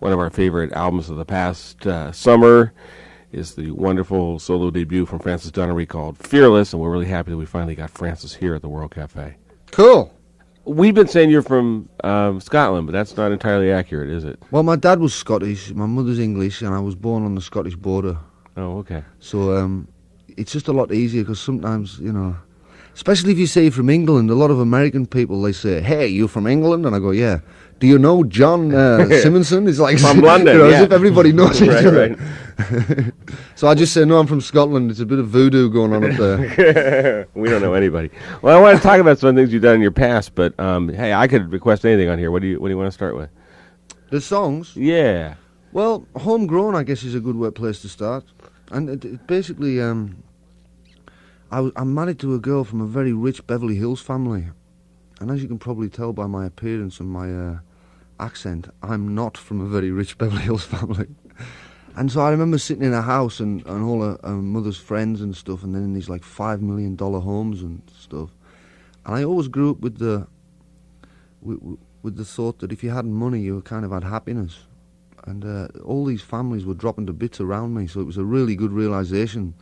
one of our favorite albums of the past summer is the wonderful solo debut from Francis Dunnery called Fearless, and we're really happy that we finally got Francis here at the World Cafe. Cool. We've been saying you're from Scotland, but that's not entirely accurate, is it? Well, my dad was Scottish, my mother's English, and I was born on the Scottish border. Oh, okay. So it's just a lot easier because sometimes, you know, especially if you say you're from England, a lot of American people, they say, hey, you from England? And I go, yeah. Do you know John Simonson? It's like from London, you know, yeah. as if everybody knows each other. Right. So I just say, no, I'm from Scotland. It's a bit of voodoo going on up there. We don't know anybody. Well, I want to talk about some things you've done in your past, but hey, I could request anything on here. What do you want to start with? The songs? Yeah. Well, Homegrown, I guess, is a good place to start. And it basically, I'm married to a girl from a very rich Beverly Hills family. And as you can probably tell by my appearance and my accent, I'm not from a very rich Beverly Hills family. And so I remember sitting in a house and all her mother's friends and stuff, and then in these like $5 million homes and stuff. And I always grew up with the thought that if you had money, you kind of had happiness. And all these families were dropping to bits around me, so it was a really good realization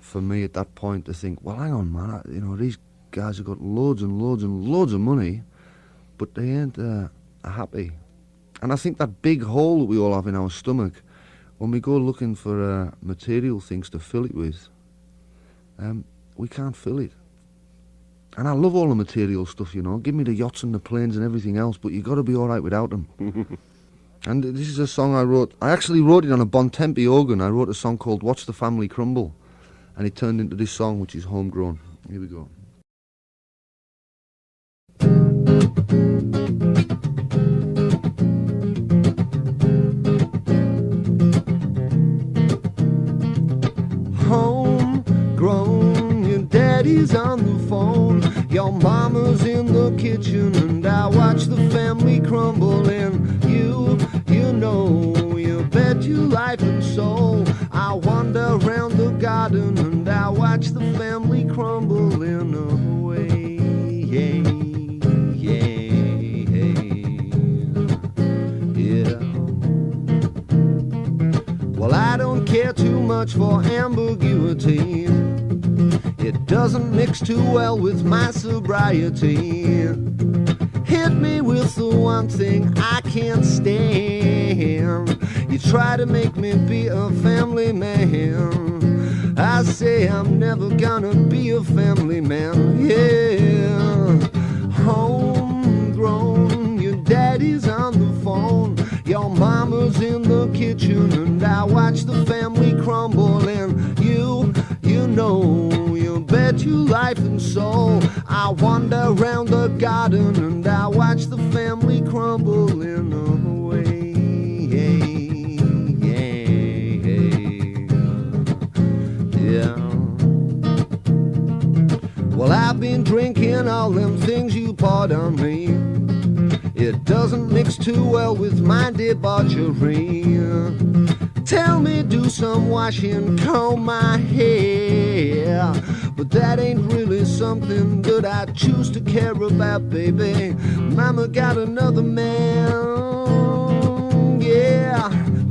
for me at that point to think, well, hang on, man, you know, these guys have got loads and loads and loads of money, but they ain't happy. And I think that big hole that we all have in our stomach, when we go looking for material things to fill it with, we can't fill it. And I love all the material stuff, you know. Give me the yachts and the planes and everything else, but you got to be all right without them. And this is a song I wrote. I actually wrote it on a Bontempi organ. I wrote a song called Watch the Family Crumble, and it turned into this song, which is Homegrown. Here we go. Homegrown, your daddy's on the phone, your mama's in the kitchen, and I watch the family crumble. And you know, you bet your life and soul. I wander around the garden and I watch the family crumble in a way. Yeah. Well, I don't care too much for ambiguity. It doesn't mix too well with my sobriety. Hit me with the one thing I can't stand. You try to make me be a family man. I say I'm never gonna be a family man. Yeah. Homegrown, your daddy's on the phone, your mama's in the kitchen, and I watch the family crumble. And you know, you bet your life and soul. I wander around the garden and I watch the family crumble in a way. Yeah. Well, I've been drinking all them things you poured on me. It doesn't mix too well with my debauchery. Tell me, do some washing, comb my hair, but that ain't really something that I choose to care about, baby. Mama got another man, yeah.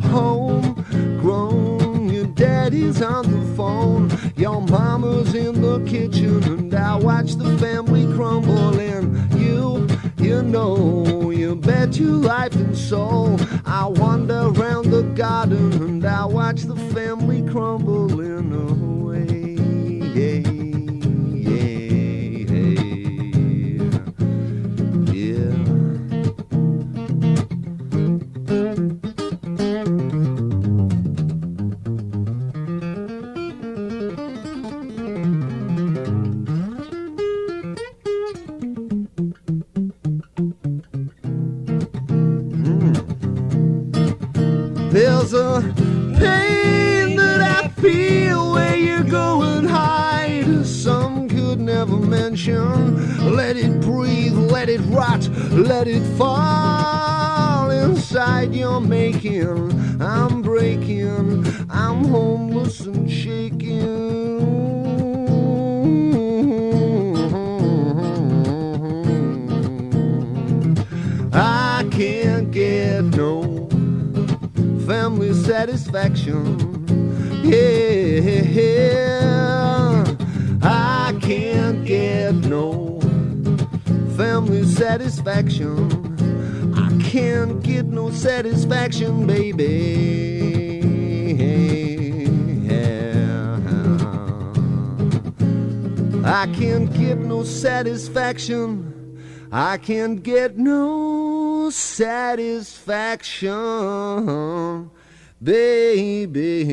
Homegrown, your daddy's on the phone, your mama's in the kitchen, and I watch the family crumble. And you know, you bet your life and soul. I wander around the garden and I watch the family crumble in a way. There's a pain that I feel where you go and hide. Some could never mention. Let it breathe, let it rot, let it fall inside your making. I'm breaking, I'm homeless and shaking. I can't get no satisfaction. Yeah, I can't get no family satisfaction. I can't get no satisfaction, baby. I can't get no satisfaction. I can't get no satisfaction, baby.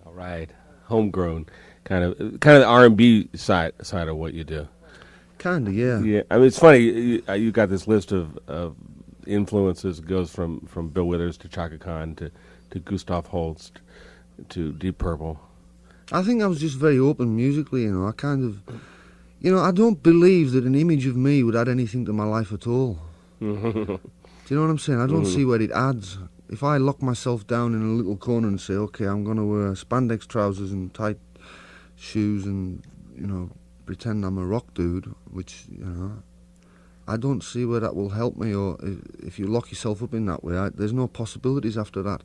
All right, homegrown, kind of the R&B side of what you do. Kinda, yeah. Yeah, I mean it's funny. You got this list of influences. It goes from Bill Withers to Chaka Khan to Gustav Holst to Deep Purple. I think I was just very open musically, you know. I kind of, you know, I don't believe that an image of me would add anything to my life at all. Do you know what I'm saying? I don't see where it adds. If I lock myself down in a little corner and say, okay, I'm going to wear spandex trousers and tight shoes and, you know, pretend I'm a rock dude, which, you know, I don't see where that will help me. Or if you lock yourself up in that way, there's no possibilities after that.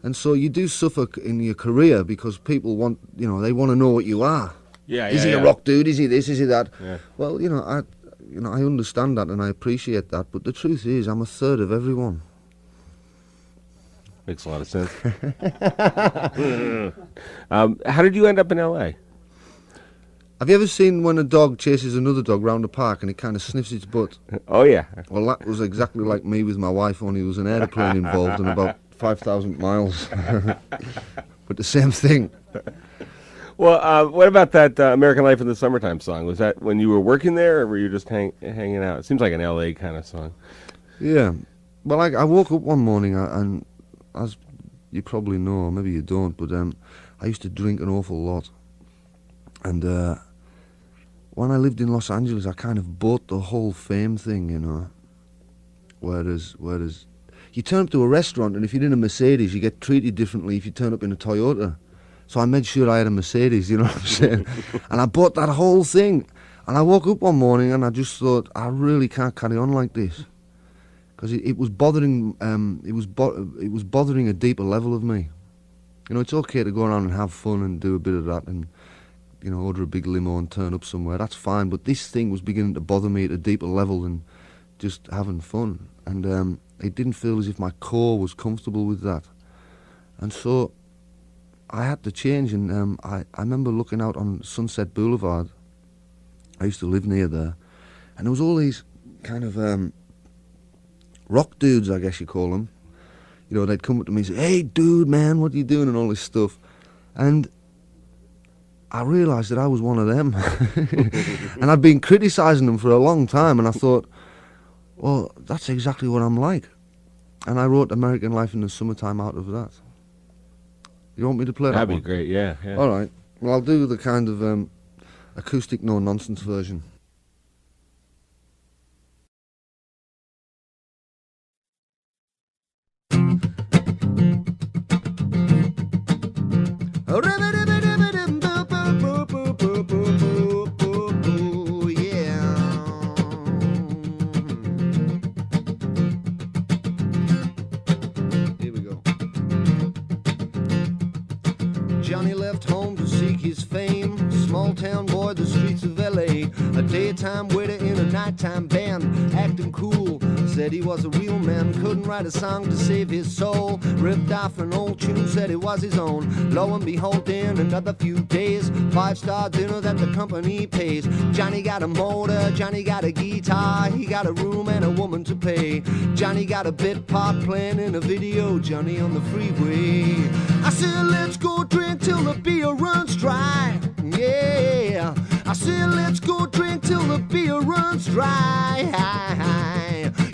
And so you do suffer in your career because people want, you know, they want to know what you are. Is he a rock dude? Is he this? Is he that? Yeah. Well, you know, I understand that and I appreciate that. But the truth is, I'm a third of everyone. Makes a lot of sense. How did you end up in L.A.? Have you ever seen when a dog chases another dog round a park and it kind of sniffs its butt? Oh, yeah. Well, that was exactly like me with my wife, only there was an aeroplane involved and about 5,000 miles. But the same thing. Well, what about that American Life in the Summertime song? Was that when you were working there or were you just hanging out? It seems like an L.A. kind of song. Yeah. Well, I woke up one morning and, as you probably know, or maybe you don't, but I used to drink an awful lot. And when I lived in Los Angeles, I kind of bought the whole fame thing, you know. Whereas you turn up to a restaurant and if you're in a Mercedes, you get treated differently if you turn up in a Toyota. So I made sure I had a Mercedes, you know what I'm saying? And I bought that whole thing. And I woke up one morning and I just thought, I really can't carry on like this. Because it was bothering, it was bothering a deeper level of me. You know, it's okay to go around and have fun and do a bit of that and, you know, order a big limo and turn up somewhere. That's fine. But this thing was beginning to bother me at a deeper level than just having fun. And it didn't feel as if my core was comfortable with that. And so I had to change. And I remember looking out on Sunset Boulevard. I used to live near there. And there was all these kind of rock dudes, I guess you call them. You know, they'd come up to me and say, hey, dude, man, what are you doing? And all this stuff. And I realised that I was one of them. And I'd been criticising them for a long time. And I thought, well, that's exactly what I'm like. And I wrote American Life in the Summertime out of that. You want me to play that That'd one? be great, yeah. All right. Well, I'll do the kind of acoustic no-nonsense version. Johnny left home to seek his fame. Small town boy, the streets of LA. A daytime waiter in a nighttime band, acting cool. Said he was a real man, couldn't write a song to save his soul. Ripped off an old tune, said it was his own. Lo and behold, in another few days, 5-star dinner that the company pays. Johnny got a motor, Johnny got a guitar, he got a room and a woman to pay. Johnny got a bit part playing in a video, Johnny on the freeway. I said, let's go drink till the beer runs dry. Yeah, I said, let's go drink till the beer runs dry.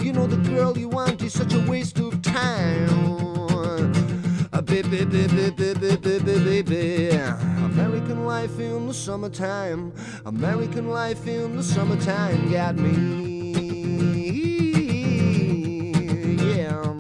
You know the girl you want is such a waste of time. Baby, baby, baby, baby, baby. American life in the summertime. American life in the summertime got me. Yeah.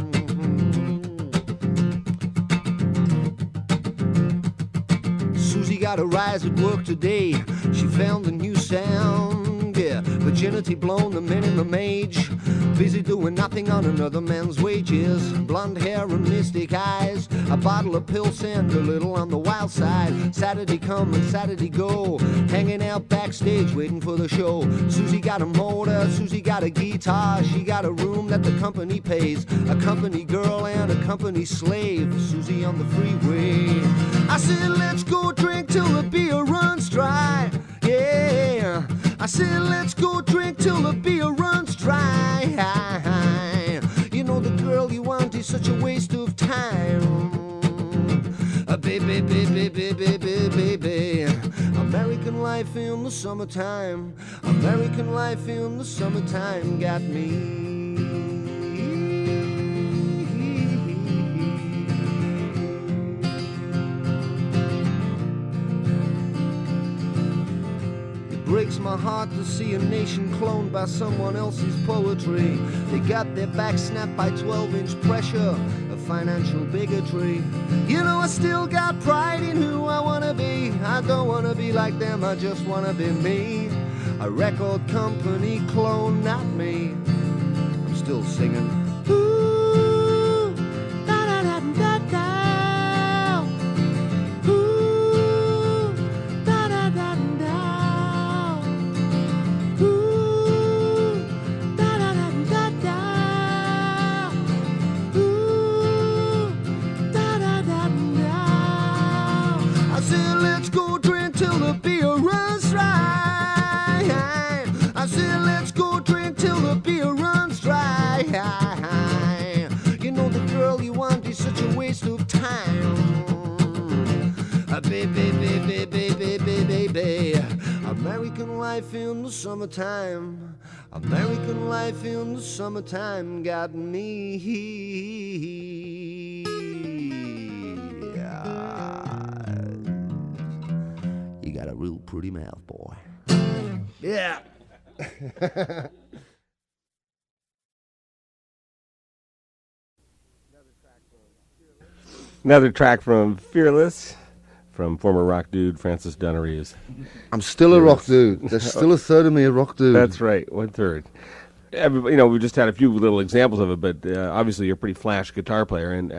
gotta rise at work today. She found a new sound, yeah. Virginity blown, the minimum age. Busy doing nothing on another man's wages. Blonde hair and mystic eyes. A bottle of pills and a little on the wild side. Saturday come and Saturday go. Hanging out backstage waiting for the show. Susie got a motor, Susie got a guitar. She got a room that the company pays. A company girl and a company slave. Susie on the freeway. I said, let's go drink till the beer runs dry. Yeah. I said, let's go drink till the beer runs dry. You know the girl you want is such a waste of time. Baby, baby, baby, baby, baby. American life in the summertime. American life in the summertime got me. Breaks my heart to see a nation cloned by someone else's poetry. They got their back snapped by 12-inch pressure of financial bigotry. You know I still got pride in who I wanna be. I don't wanna be like them, I just wanna be me. A record company clone, not me. I'm still singing. Ooh, da da da da da. Baby, baby, baby, baby, baby. American life in the summertime. American life in the summertime got me. You got a real pretty mouth, boy. Yeah. Another track from Fearless, from former rock dude Francis Dunnery. I'm still a rock dude. There's still a third of me a rock dude. That's right, 1/3. Everybody, you know, we just had a few little examples of it, but obviously you're a pretty flash guitar player, and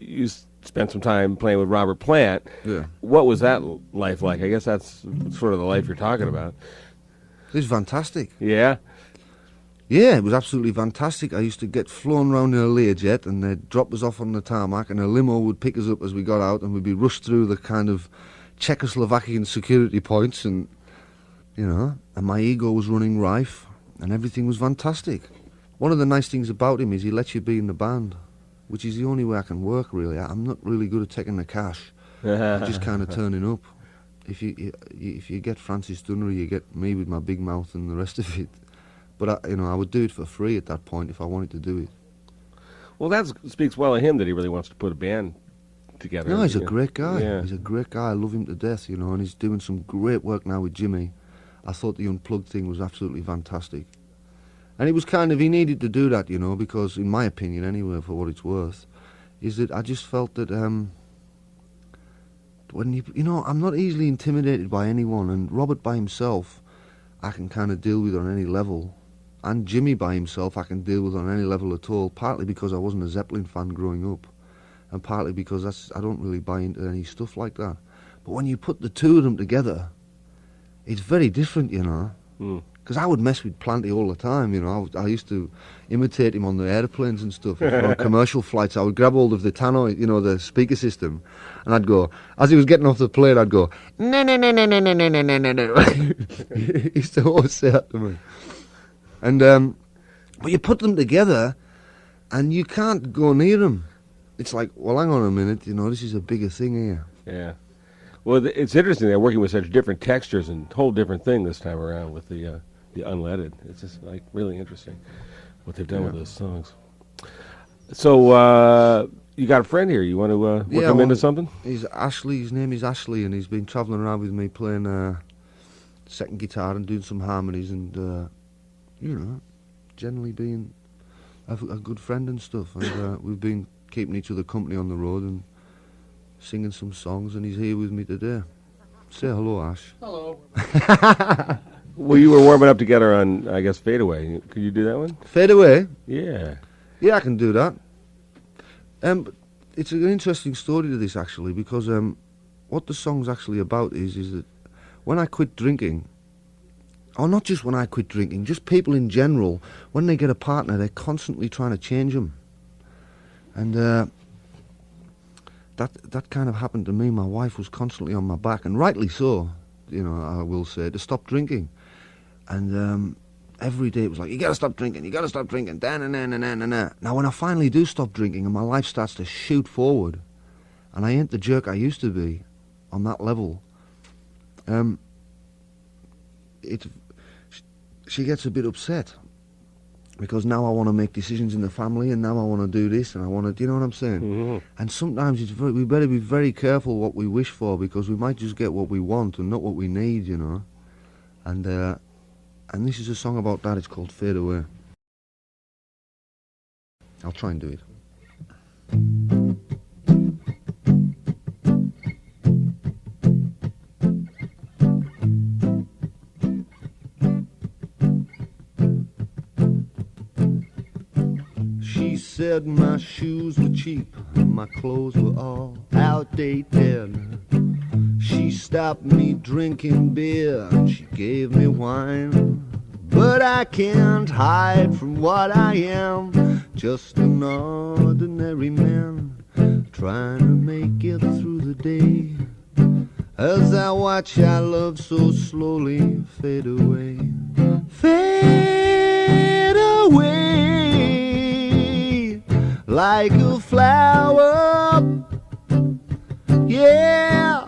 you spent some time playing with Robert Plant. Yeah. What was that life like? I guess that's sort of the life you're talking about. It was fantastic. Yeah? Yeah, it was absolutely fantastic. I used to get flown around in a Learjet, and they'd drop us off on the tarmac, and a limo would pick us up as we got out, and we'd be rushed through the kind of Czechoslovakian security points, and, you know, and my ego was running rife, and everything was fantastic. One of the nice things about him is he lets you be in the band, which is the only way I can work, really. I'm not really good at taking the cash. I'm just kind of turning up. If you get Francis Dunnery, you get me with my big mouth and the rest of it. But I would do it for free at that point if I wanted to do it. Well, that speaks well of him that he really wants to put a band together. No, he's a great guy. Yeah. He's a great guy. I love him to death, you know, and he's doing some great work now with Jimmy. I thought the Unplugged thing was absolutely fantastic. And it was he needed to do that, you know, because in my opinion anyway, for what it's worth, is that I just felt that when I'm not easily intimidated by anyone, and Robert by himself I can kind of deal with on any level. And Jimmy by himself I can deal with on any level at all, partly because I wasn't a Zeppelin fan growing up, and partly because I don't really buy into any stuff like that. But when you put the two of them together, it's very different, you know. Because I would mess with Planty all the time, you know. I used to imitate him on the airplanes and stuff. On commercial flights, I would grab hold of the tannoy, you know, the speaker system, and I'd go, as he was getting off the plane, I'd go, no, no, no, no, no, no, no, no, no, no. He used to always say that to me. And, but you put them together, and you can't go near them. It's like, well, hang on a minute, you know, this is a bigger thing here. Yeah. Well, it's interesting they're working with such different textures and whole different thing this time around with the unleaded. It's just like really interesting what they've done with those songs. So you got a friend here. You want to work him into something? He's Ashley. His name is Ashley, and he's been travelling around with me playing second guitar and doing some harmonies, and you know, generally being a good friend and stuff. And we've been keeping each other company on the road and singing some songs, and he's here with me today. Say hello, Ash. Hello. Well, you were warming up together on, I guess, Fade Away. Could you do that one? Fade Away? Yeah. Yeah, I can do that. It's an interesting story to this, actually, because what the song's actually about is that when I quit drinking, or not just when I quit drinking, just people in general, when they get a partner, they're constantly trying to change them. And that kind of happened to me. My wife was constantly on my back, and rightly so, I will say, to stop drinking. And every day it was like, you gotta stop drinking, da-na-na-na-na-na-na-na-na. Now when I finally do stop drinking and my life starts to shoot forward, and I ain't the jerk I used to be on that level, she gets a bit upset. Because now I want to make decisions in the family, and now I want to do this, and I want to, do you know what I'm saying? Mm-hmm. And sometimes we better be very careful what we wish for, because we might just get what we want and not what we need, And this is a song about that. It's called Fade Away. I'll try and do it. She said my shoes were cheap and my clothes were all outdated. She stopped me drinking beer and she gave me wine. But I can't hide from what I am, just an ordinary man trying to make it through the day. As I watch our love so slowly fade away. Fade away like a flower, yeah.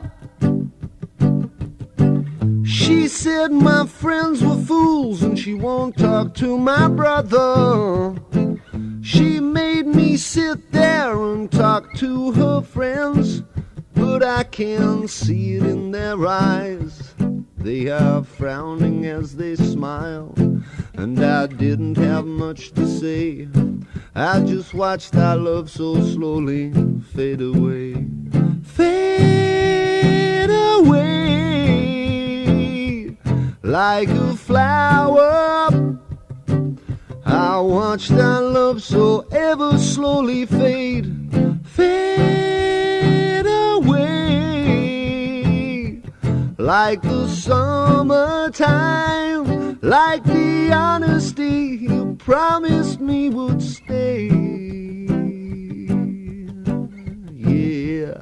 She said my friends were fools and she won't talk to my brother. She made me sit there and talk to her friends, but I can see it in their eyes. They are frowning as they smile, and I didn't have much to say. I just watched our love so slowly fade away. Fade away like a flower. I watched our love so ever slowly fade. Fade away like the summertime, like the honesty you promised me would stay. Yeah.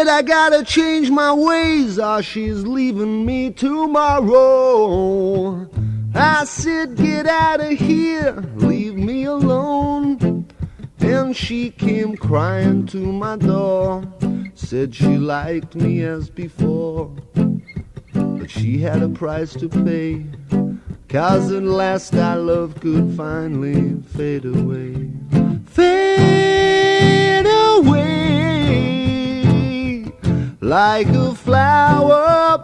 I gotta change my ways, or she's leaving me tomorrow. I said, get out of here, leave me alone. And she came crying to my door, said she liked me as before, but she had a price to pay, 'cause at last our love could finally fade away. Fade away like a flower.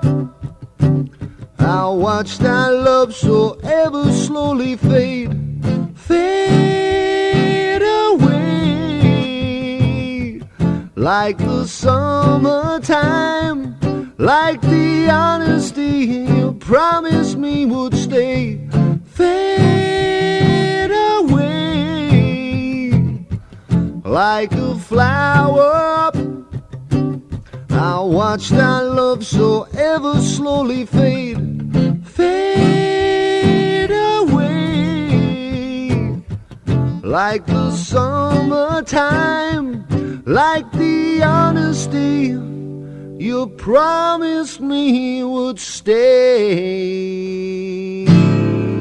I watched our love so ever slowly fade. Fade away like the summertime, like the honesty you promised me would stay. Fade away like a flower. I watched our love so ever slowly fade away, like the summertime, like the honesty you promised me would stay.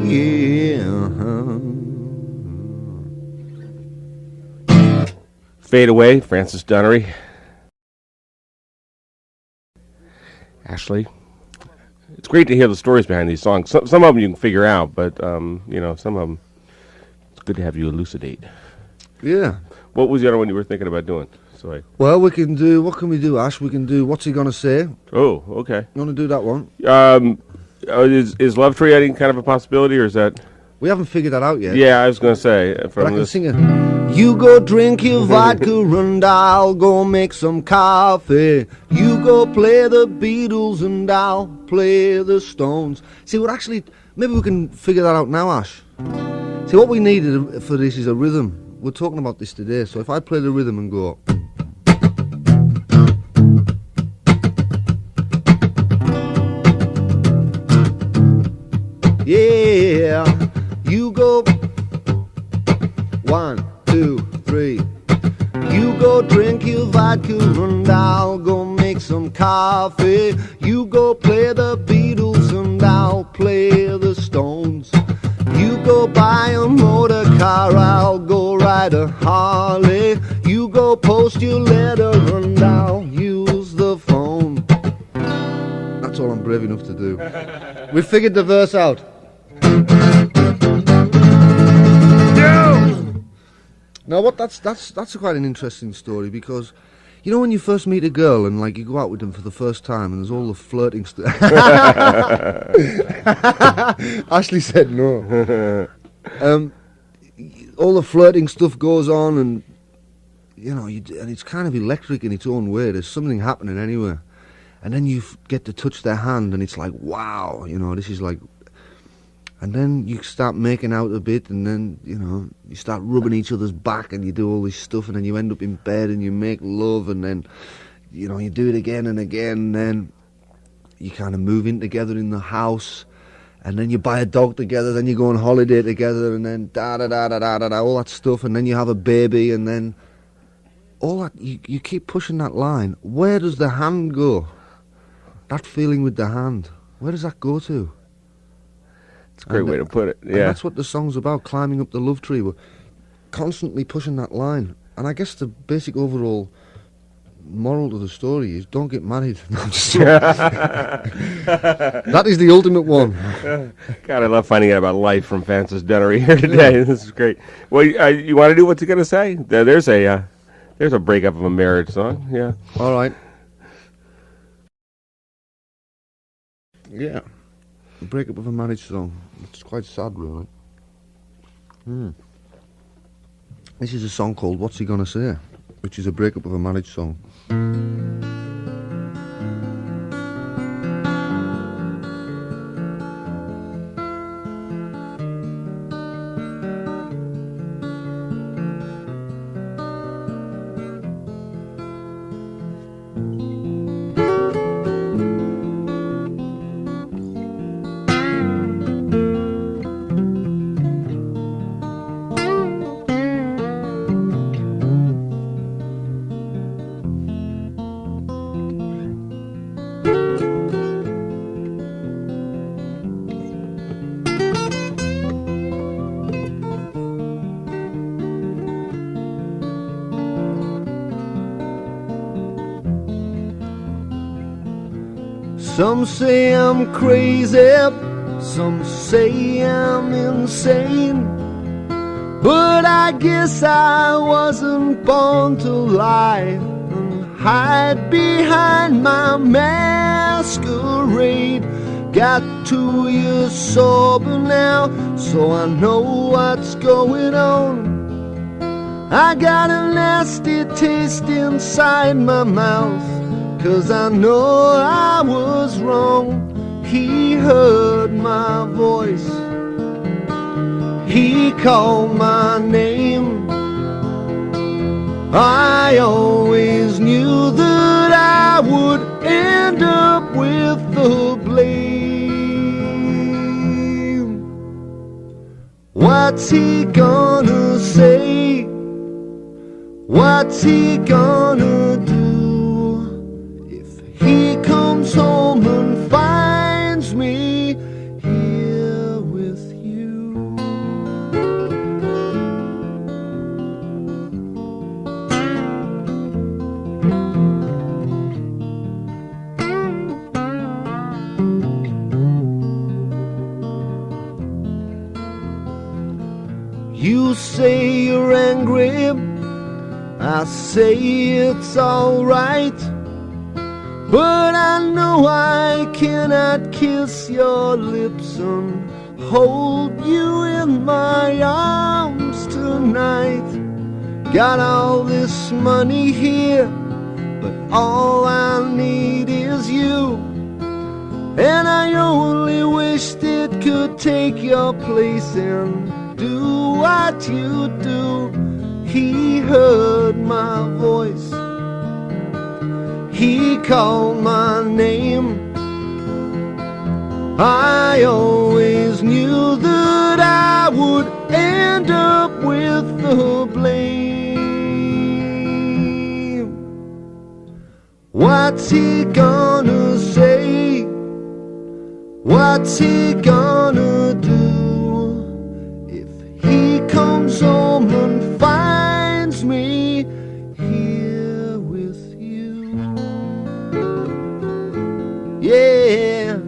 Yeah. Fade Away, Francis Dunnery. Ashley, it's great to hear the stories behind these songs. Some of them you can figure out, but some of them it's good to have you elucidate. Yeah. What was the other one you were thinking about doing? Well, what can we do, Ash? We can do What's He Gonna Say? Oh, okay. You want to do that one? Is Love Tree any kind of a possibility, or is that? We haven't figured that out yet. Yeah, I was going to say. But I can sing it. You go drink your vodka and I'll go make some coffee. You go play the Beatles and I'll play the Stones. See, maybe we can figure that out now, Ash. See, what we needed for this is a rhythm. We're talking about this today, so if I play the rhythm and go... Yeah, you go 1, 2, 3. You go drink your vodka and I'll go make some coffee. You go play the Beatles and I'll play the Stones. You go buy a motor car, I'll go ride a Harley. You go post your letter and I'll use the phone. That's all I'm brave enough to do. We figured the verse out. Now, that's quite an interesting story, because you know when you first meet a girl and like you go out with them for the first time and there's all the flirting stuff. Ashley said no. All the flirting stuff goes on, and and it's kind of electric in its own way. There's something happening anyway, and then you get to touch their hand, and it's like, wow, this is like. And then you start making out a bit, and then, you start rubbing each other's back, and you do all this stuff, and then you end up in bed, and you make love, and then, you do it again and again, and then you kind of move in together in the house, and then you buy a dog together, then you go on holiday together, and then da-da-da-da-da-da, all that stuff, and then you have a baby, and then all that, you keep pushing that line. Where does the hand go? That feeling with the hand, where does that go to? It's a great way to put it. Yeah, and that's what the song's about, climbing up the love tree. We're constantly pushing that line. And I guess the basic overall moral to the story is don't get married. That is the ultimate one. God, I love finding out about life from Francis Dunnery here today. Yeah. This is great. Well, you want to do What's He Gonna Say? There's a breakup of a marriage song. Yeah. All right. Yeah. Breakup of a marriage song. It's quite sad, really. This is a song called What's He Gonna Say, which is a breakup of a marriage song. Some say I'm crazy, some say I'm insane, but I guess I wasn't born to lie and hide behind my masquerade. Got 2 years sober now, so I know what's going on. I got a nasty taste inside my mouth, 'cause I know I was wrong. He heard my voice, he called my name, I always knew that I would end up with the blame. What's he gonna say? What's he gonna do if he comes home and finds me here with you? You say you're angry, I say it's alright, but I know I cannot kiss your lips and hold you in my arms tonight. Got all this money here, but all I need is you, and I only wished it could take your place and do what you do. He heard my voice, he called my name. I always knew that I would end up with the blame. What's he gonna say? What's he gonna do if he comes home and finds me here with you? Yeah.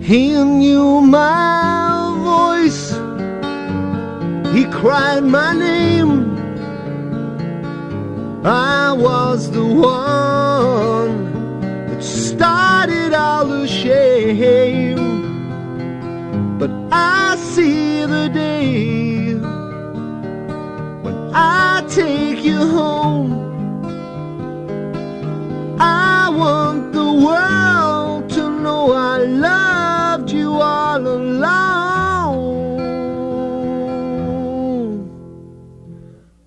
He knew my voice, he cried my name. I was the one that started all the shame. But I see the day when I take you home. I want the world to know I loved you all along.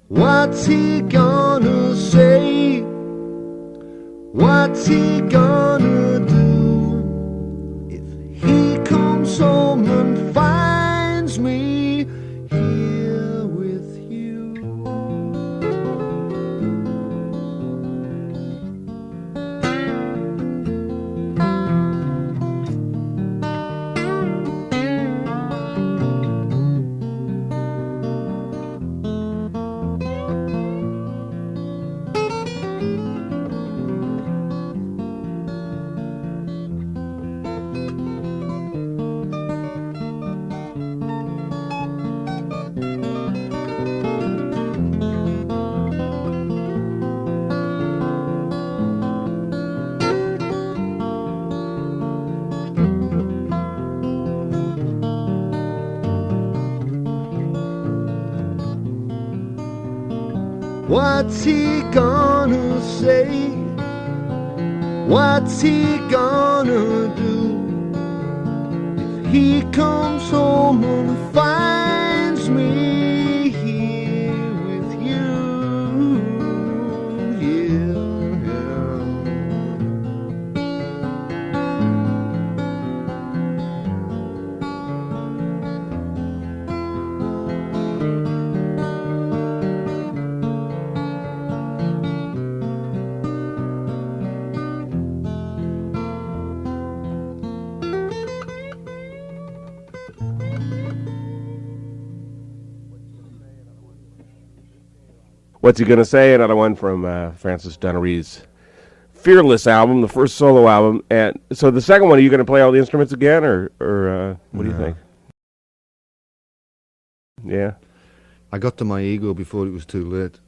What's he gonna say? What's he gonna do if he comes home and finds me here with you? What's he gonna say? What's he gonna do if he comes home and finds me here with you? Yeah. What's He Gonna Say? Another one from Francis Dunnery's Fearless album, the first solo album. And so the second one, are you going to play all the instruments again, or what do you think? Yeah. I got to my ego before it was too late.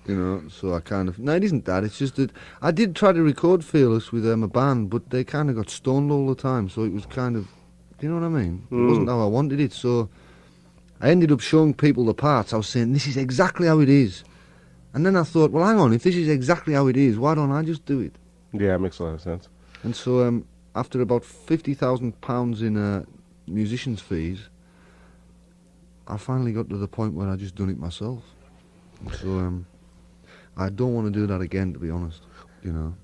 You know, so I kind of... No, it isn't that. It's just that I did try to record Fearless with a band, but they kind of got stoned all the time, so it was kind of... Do you know what I mean? It wasn't how I wanted it, so I ended up showing people the parts. I was saying, this is exactly how it is. And then I thought, well, hang on, if this is exactly how it is, why don't I just do it? Yeah, it makes a lot of sense. And so after about £50,000 in musicians' fees, I finally got to the point where I just done it myself. And so I don't want to do that again, to be honest, you know.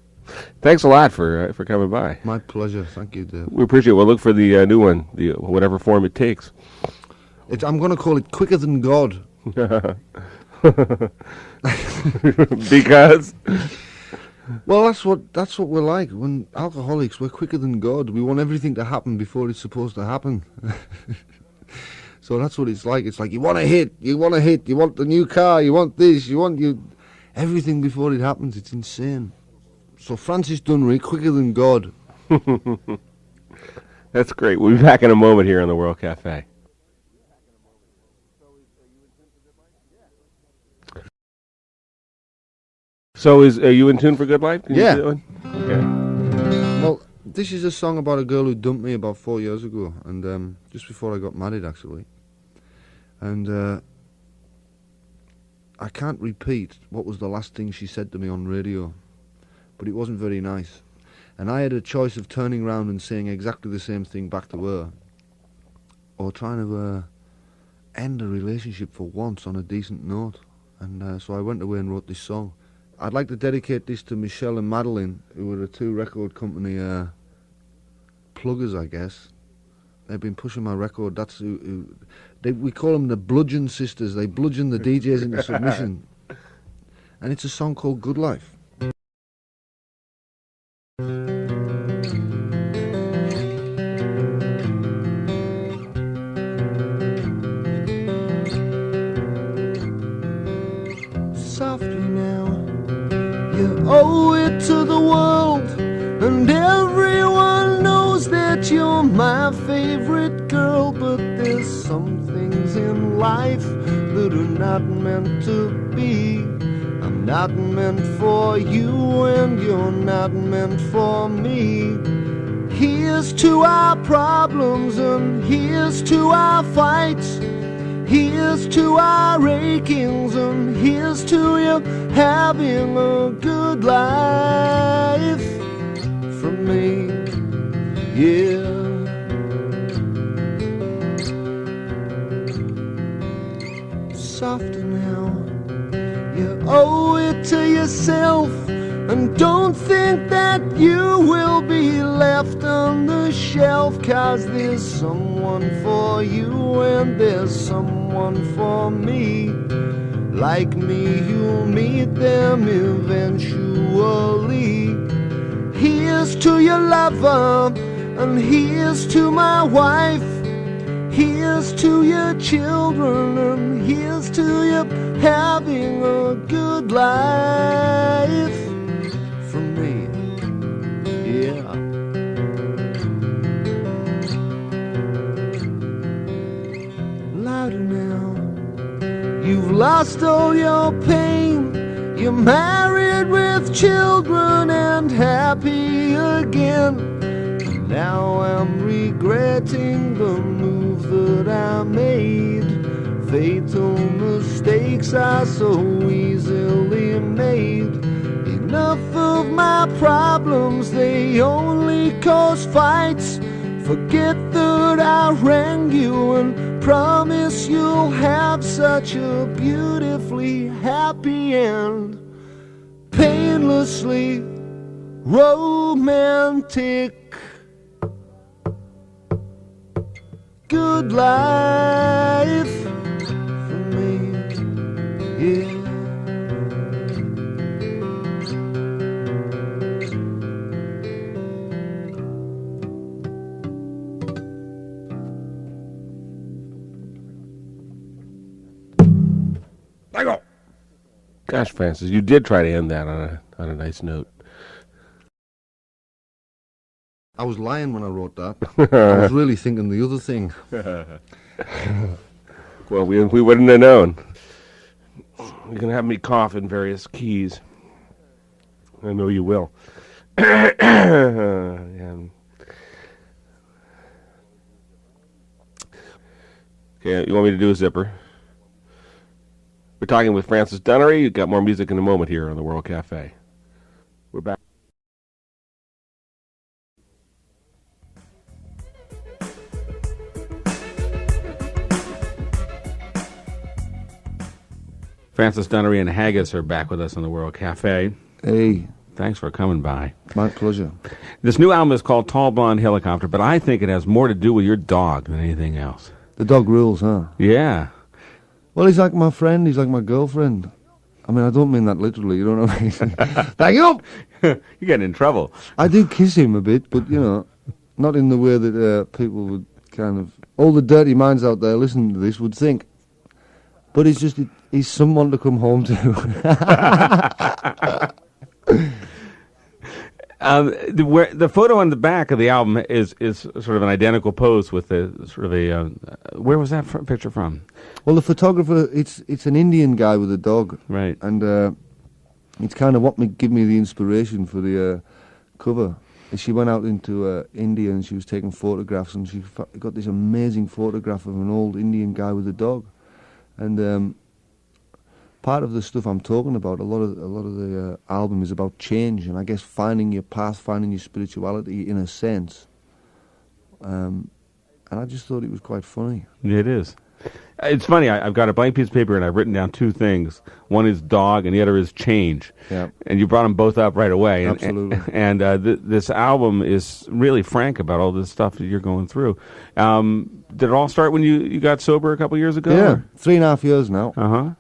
Thanks a lot for coming by. My pleasure. Thank you, Dave. We appreciate it. We'll look for the new one, the whatever form it takes. I'm going to call it Quicker Than God. Because? Well, that's what we're like. When alcoholics, we're quicker than God. We want everything to happen before it's supposed to happen. So that's what it's like. It's like you want you want the new car, you want this, you want everything before it happens. It's insane. So Francis Dunnery, Quicker Than God. That's great. We'll be back in a moment here on the World Cafe. So are you in tune for Good Life? Can you Yeah. do that one? Okay. Well, this is a song about a girl who dumped me about 4 years ago, and just before I got married, actually. And I can't repeat what was the last thing she said to me on radio, but it wasn't very nice. And I had a choice of turning round and saying exactly the same thing back to her, or trying to end a relationship for once on a decent note. And so I went away and wrote this song. I'd like to dedicate this to Michelle and Madeline, who were the two record company pluggers, I guess. They've been pushing my record. That's we call them the Bludgeon Sisters. They bludgeon the DJs into submission. And it's a song called Good Life. Softly now, you owe it to the world, and everyone knows that you're my favorite girl. But there's some things in life that are not meant to be. I'm not meant for you, and you're not meant for me. Here's to our problems, and here's to our fights. Here's to our achings, and here's to you having a good life from me, yeah. Softer now, you owe it to yourself, and don't think that you will be left on the shelf, 'cause there's someone for you and there's someone for me. Like me, you'll meet them eventually. Here's to your lover, and here's to my wife. Here's to your children, and here's to you having a good life from me, yeah. Louder now, you've lost all your pain. You're married with children and happy again. And now I'm regretting the move that I made. Fatal mistakes are so easily made. Enough of my problems, they only cause fights. Forget that I rang you and promise you'll have such a beautifully happy end. Painlessly romantic. Good life for me, yeah. Gosh, Francis, you did try to end that on a nice note. I was lying when I wrote that. I was really thinking the other thing. Well, we wouldn't have known. You're gonna have me cough in various keys. I know you will. Yeah. Okay, you want me to do a zipper? We're talking with Francis Dunnery. You've got more music in a moment here on the World Cafe. We're back. Francis Dunnery and Haggis are back with us on the World Cafe. Hey, Thanks for coming by. my pleasure. This new album is called Tall Blonde Helicopter, but I think it has more to do with your dog than anything else. The dog rules, huh? Yeah. Well, he's like my friend. He's like my girlfriend. I mean, I don't mean that literally. You know what I mean? Thank you. You're getting in trouble. I do kiss him a bit, but not in the way that people would kind of. All the dirty minds out there listening to this would think. But he's someone to come home to. The photo on the back of the album is sort of an identical pose with a sort of a. Where was that picture from? Well, the photographer, it's an Indian guy with a dog, Right. and it's kind of what gave me the inspiration for the cover. She went out into India and she was taking photographs, and she got this amazing photograph of an old Indian guy with a dog, and part of the stuff I'm talking about, a lot of the album is about change, and I guess finding your path, finding your spirituality in a sense. And I just thought it was quite funny. It is. It's funny. I've got a blank piece of paper and I've written down two things. One is dog, and the other is change. Yeah. And you brought them both up right away. Absolutely. And this album is really frank about all this stuff that you're going through. Did it all start when you got sober a couple years ago? Yeah, 3.5 years now. Uh huh.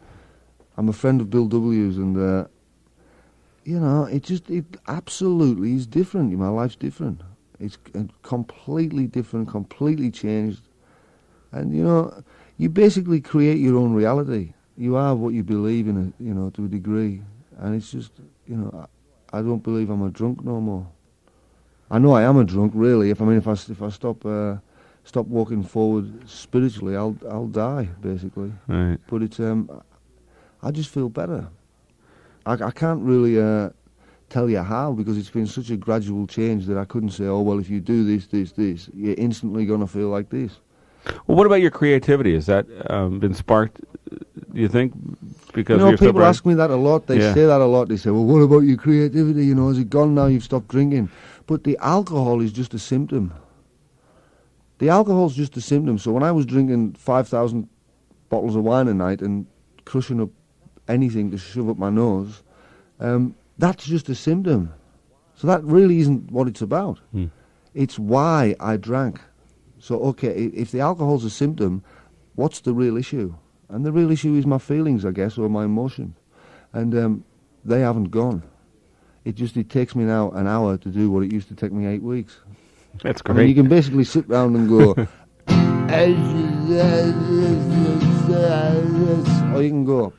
I'm a friend of Bill W's, and it absolutely is different. My life's different. It's completely different, completely changed. And you basically create your own reality. You are what you believe in, to a degree. And it's just, I don't believe I'm a drunk no more. I know I am a drunk, really. If I stop walking forward spiritually, I'll die, basically. Right. But it's I just feel better. I can't really tell you how, because it's been such a gradual change that I couldn't say, oh, well, if you do this, you're instantly going to feel like this. Well, what about your creativity? Has that been sparked, do you think, because you're people sober? ask me that a lot. They say that a lot. They say, well, what about your creativity? Is it gone now? You've stopped drinking. But the alcohol is just a symptom. The alcohol's just a symptom. So when I was drinking 5,000 bottles of wine a night and crushing up anything to shove up my nose, that's just a symptom. So that really isn't what it's about. It's why I drank. So, okay, if the alcohol's a symptom, what's the real issue? And the real issue is my feelings, I guess, or my emotions. And they haven't gone. It takes me now an hour to do what it used to take me 8 weeks. That's I great. mean, you can basically sit round and go, or you can go,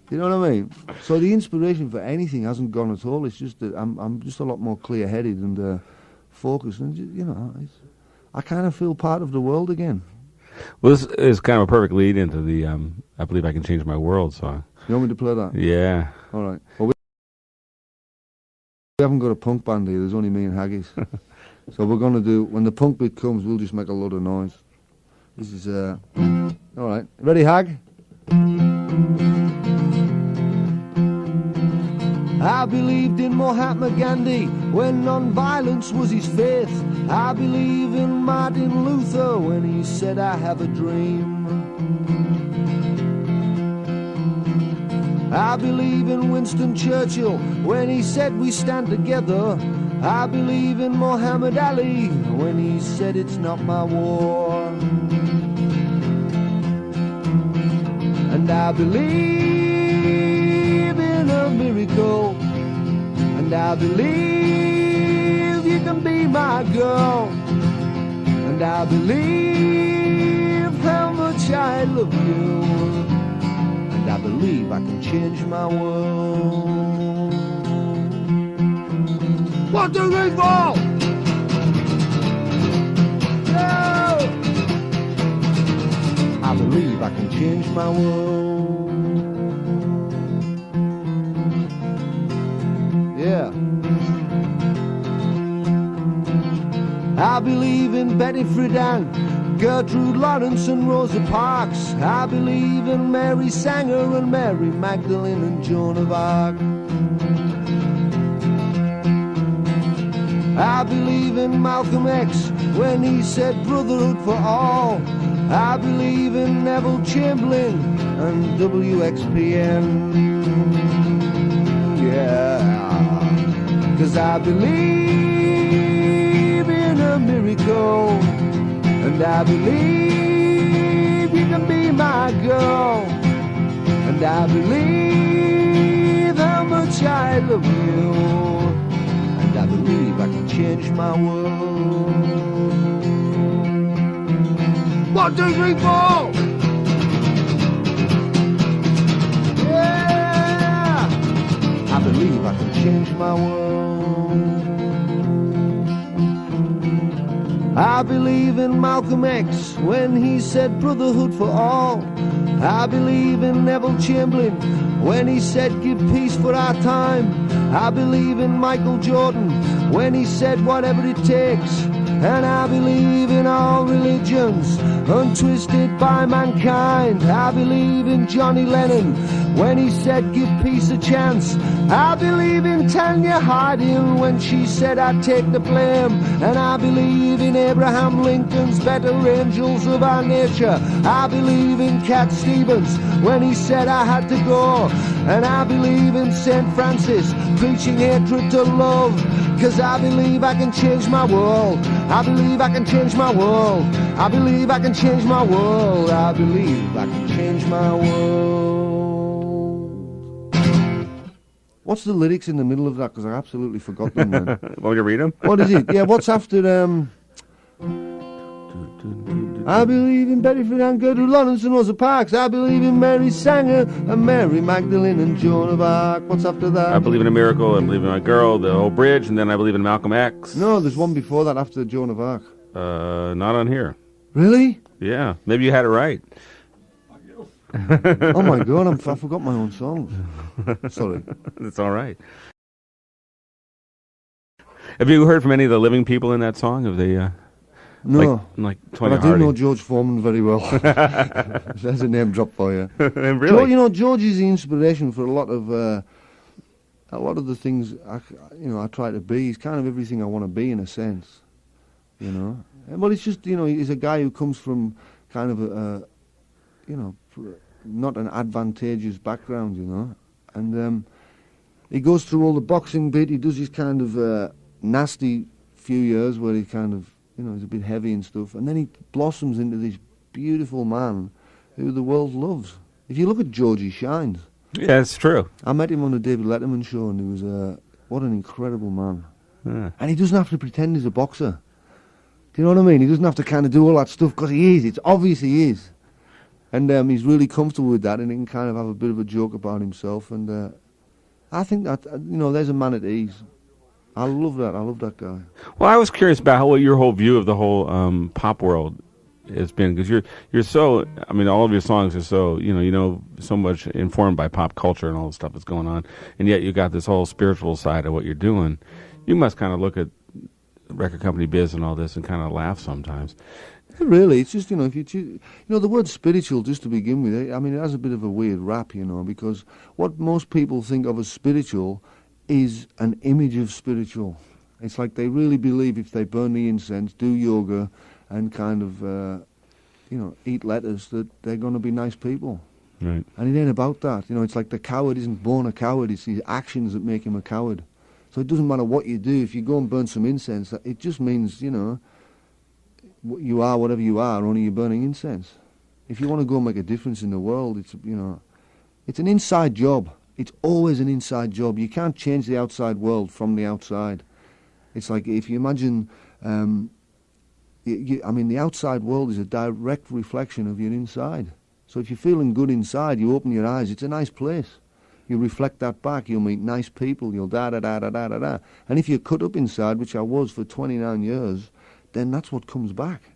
you know what I mean? So the inspiration for anything hasn't gone at all. It's just that I'm just a lot more clear-headed and focused, and I kind of feel part of the world again. Well, this is kind of a perfect lead into the I Believe I Can Change My World song. You want me to play that? Yeah. All right. Well, we haven't got a punk band here. There's only me and Haggis. So we're going to do, when the punk bit comes, we'll just make a lot of noise. This is, all right. Ready, Hag? I believed in Mahatma Gandhi when non-violence was his faith. I believe in Martin Luther when he said, I have a dream. I believe in Winston Churchill when he said, we stand together. I believe in Muhammad Ali when he said, it's not my war. And I believe in a miracle, and I believe you can be my girl, and I believe how much I love you. believe I can change my world. 1, 2, 3, 4. No! I believe I can change my world. Yeah. I believe in Betty Friedan, Gertrude Lawrence and Rosa Parks. I believe in Mary Sanger and Mary Magdalene and Joan of Arc. I believe in Malcolm X when he said brotherhood for all. I believe in Neville Chamberlain and WXPN. Yeah, 'cause I believe in a miracle. And I believe you can be my girl. And I believe how much I love you. And I believe I can change my world. 1, 2, 3, 4. Yeah! I believe I can change my world. I believe in Malcolm X when he said brotherhood for all. I believe in Neville Chamberlain when he said give peace for our time. I believe in Michael Jordan when he said whatever it takes. And I believe in all religions untwisted by mankind. I believe in Johnny Lennon when he said give peace a chance. I believe in Tanya Harding when she said I'd take the blame. And I believe in Abraham Lincoln's better angels of our nature. I believe in Cat Stevens when he said I had to go. And I believe in St. Francis preaching hatred to love. 'Cause I believe I can change my world. I believe I can change my world. I believe I can change my world. I believe I can change my world. What's the lyrics in the middle of that? Because I absolutely forgot them, man. Want me to read them? What is it? Yeah, what's after I believe in Betty Friedan, Gertrude Lawrence and Rosa Parks. I believe in Mary Sanger and Mary Magdalene and Joan of Arc. What's after that? I believe in a miracle. I believe in my girl, the old bridge, and then I believe in Malcolm X. No, there's one before that after Joan of Arc. Not on here. Really? Yeah, maybe you had it right. Oh my God, I forgot my own songs. Sorry. That's all right. Have you heard from any of the living people in that song? Have they? No. Like But Tony I do Hardy. know George Foreman very well. There's a name drop for you. Really? George is the inspiration for a lot of the things I try to be. He's kind of everything I want to be in a sense, But it's just, he's a guy who comes from kind of not an advantageous background, and he goes through all the boxing bit. He does his kind of nasty few years where he kind of, he's a bit heavy and stuff, and then he blossoms into this beautiful man who the world loves. If you look at George, he shines. Yeah, it's true. I met him on the David Letterman show, and he was what an incredible man. Yeah. And he doesn't have to pretend he's a boxer. Do you know what I mean? He doesn't have to kind of do all that stuff because he is. It's obvious he is. And he's really comfortable with that, and he can kind of have a bit of a joke about himself. And I think that, there's a man at ease. I love that. I love that guy. Well, I was curious about what your whole view of the whole pop world has been, because you're so. I mean, all of your songs are so. So much informed by pop culture and all the stuff that's going on, and yet you got this whole spiritual side of what you're doing. You must kind of look at record company biz and all this and kind of laugh sometimes. Really, it's just, if you choose, the word spiritual, just to begin with, I mean, it has a bit of a weird rap, because what most people think of as spiritual is an image of spiritual. It's like they really believe if they burn the incense, do yoga, and kind of, eat lettuce, that they're going to be nice people. Right. And it ain't about that. It's like the coward isn't born a coward, it's his actions that make him a coward. So it doesn't matter what you do. If you go and burn some incense, it just means, you are whatever you are, only you're burning incense. If you want to go and make a difference in the world, it's an inside job. It's always an inside job. You can't change the outside world from the outside. It's like if you imagine, the outside world is a direct reflection of your inside. So if you're feeling good inside, you open your eyes, it's a nice place. You reflect that back, you'll meet nice people, you'll da-da-da-da-da-da-da. And if you're cut up inside, which I was for 29 years, then that's what comes back.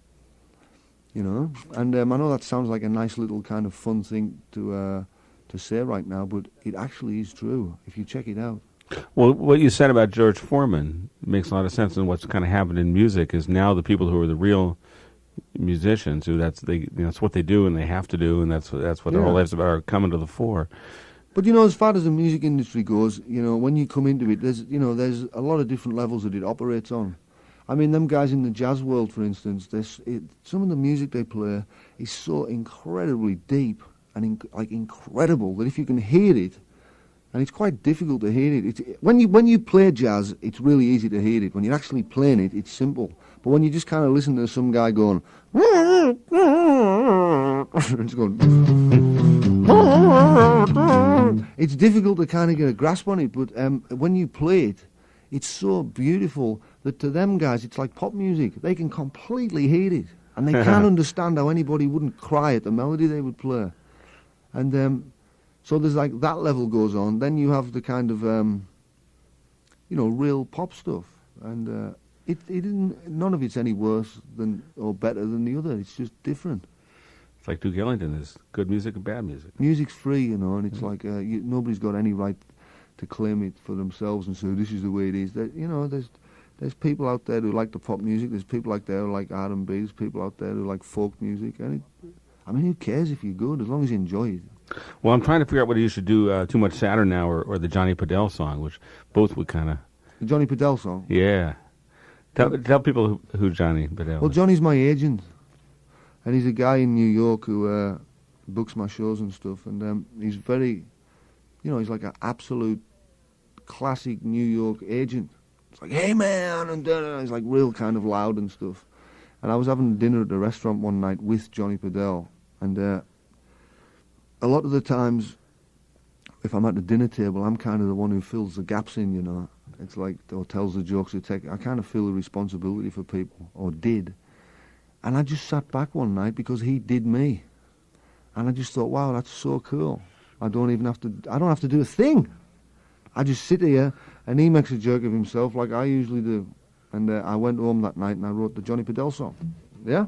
You know? And I know that sounds like a nice little kind of fun thing to say right now, but it actually is true if you check it out. Well, what you said about George Foreman makes a lot of sense, and what's kind of happened in music is now the people who are the real musicians, who that's what they do and they have to do, and that's what their whole lives about, are coming to the fore. But you know, as far as the music industry goes, you know, when you come into it, there's a lot of different levels that it operates on. I mean, them guys in the jazz world, for instance, some of the music they play is so incredibly deep and incredible that if you can hear it, and it's quite difficult to hear it. When you play jazz, it's really easy to hear it. When you're actually playing it, it's simple. But when you just kind of listen to some guy going, it's going, it's difficult to kind of get a grasp on it. But when you play it, it's so beautiful that to them guys, it's like pop music. They can completely hear it, and they can't understand how anybody wouldn't cry at the melody they would play. And so there's like that level goes on. Then you have the kind of, real pop stuff. And it isn't, none of it's any worse than or better than the other. It's just different. It's like Duke Ellington, there's good music and bad music. Music's free, you know, and it's like nobody's got any right to claim it for themselves and say, this is the way it is. There's people out there who like the pop music. There's people out there who like R&B. There's people out there who like folk music. And who cares if you're good, as long as you enjoy it. Well, I'm trying to figure out whether you should do Too Much Sadder Now or the Johnny Podell song, which both would kind of... The Johnny Podell song? Yeah. Tell people who Johnny Podell Well, is. Johnny's my agent. And he's a guy in New York who books my shows and stuff. And he's very... he's like an absolute classic New York agent. It's like, hey, man, and he's like real kind of loud and stuff. And I was having dinner at a restaurant one night with Johnny Podell. And... a lot of the times, if I'm at the dinner table, I'm kind of the one who fills the gaps in, you know. It's like, or tells the jokes. I kind of feel the responsibility for people, or did. And I just sat back one night because he did me. And I just thought, wow, that's so cool. I don't have to do a thing. I just sit here, and he makes a joke of himself like I usually do. And I went home that night and I wrote the Johnny Podell song. Yeah?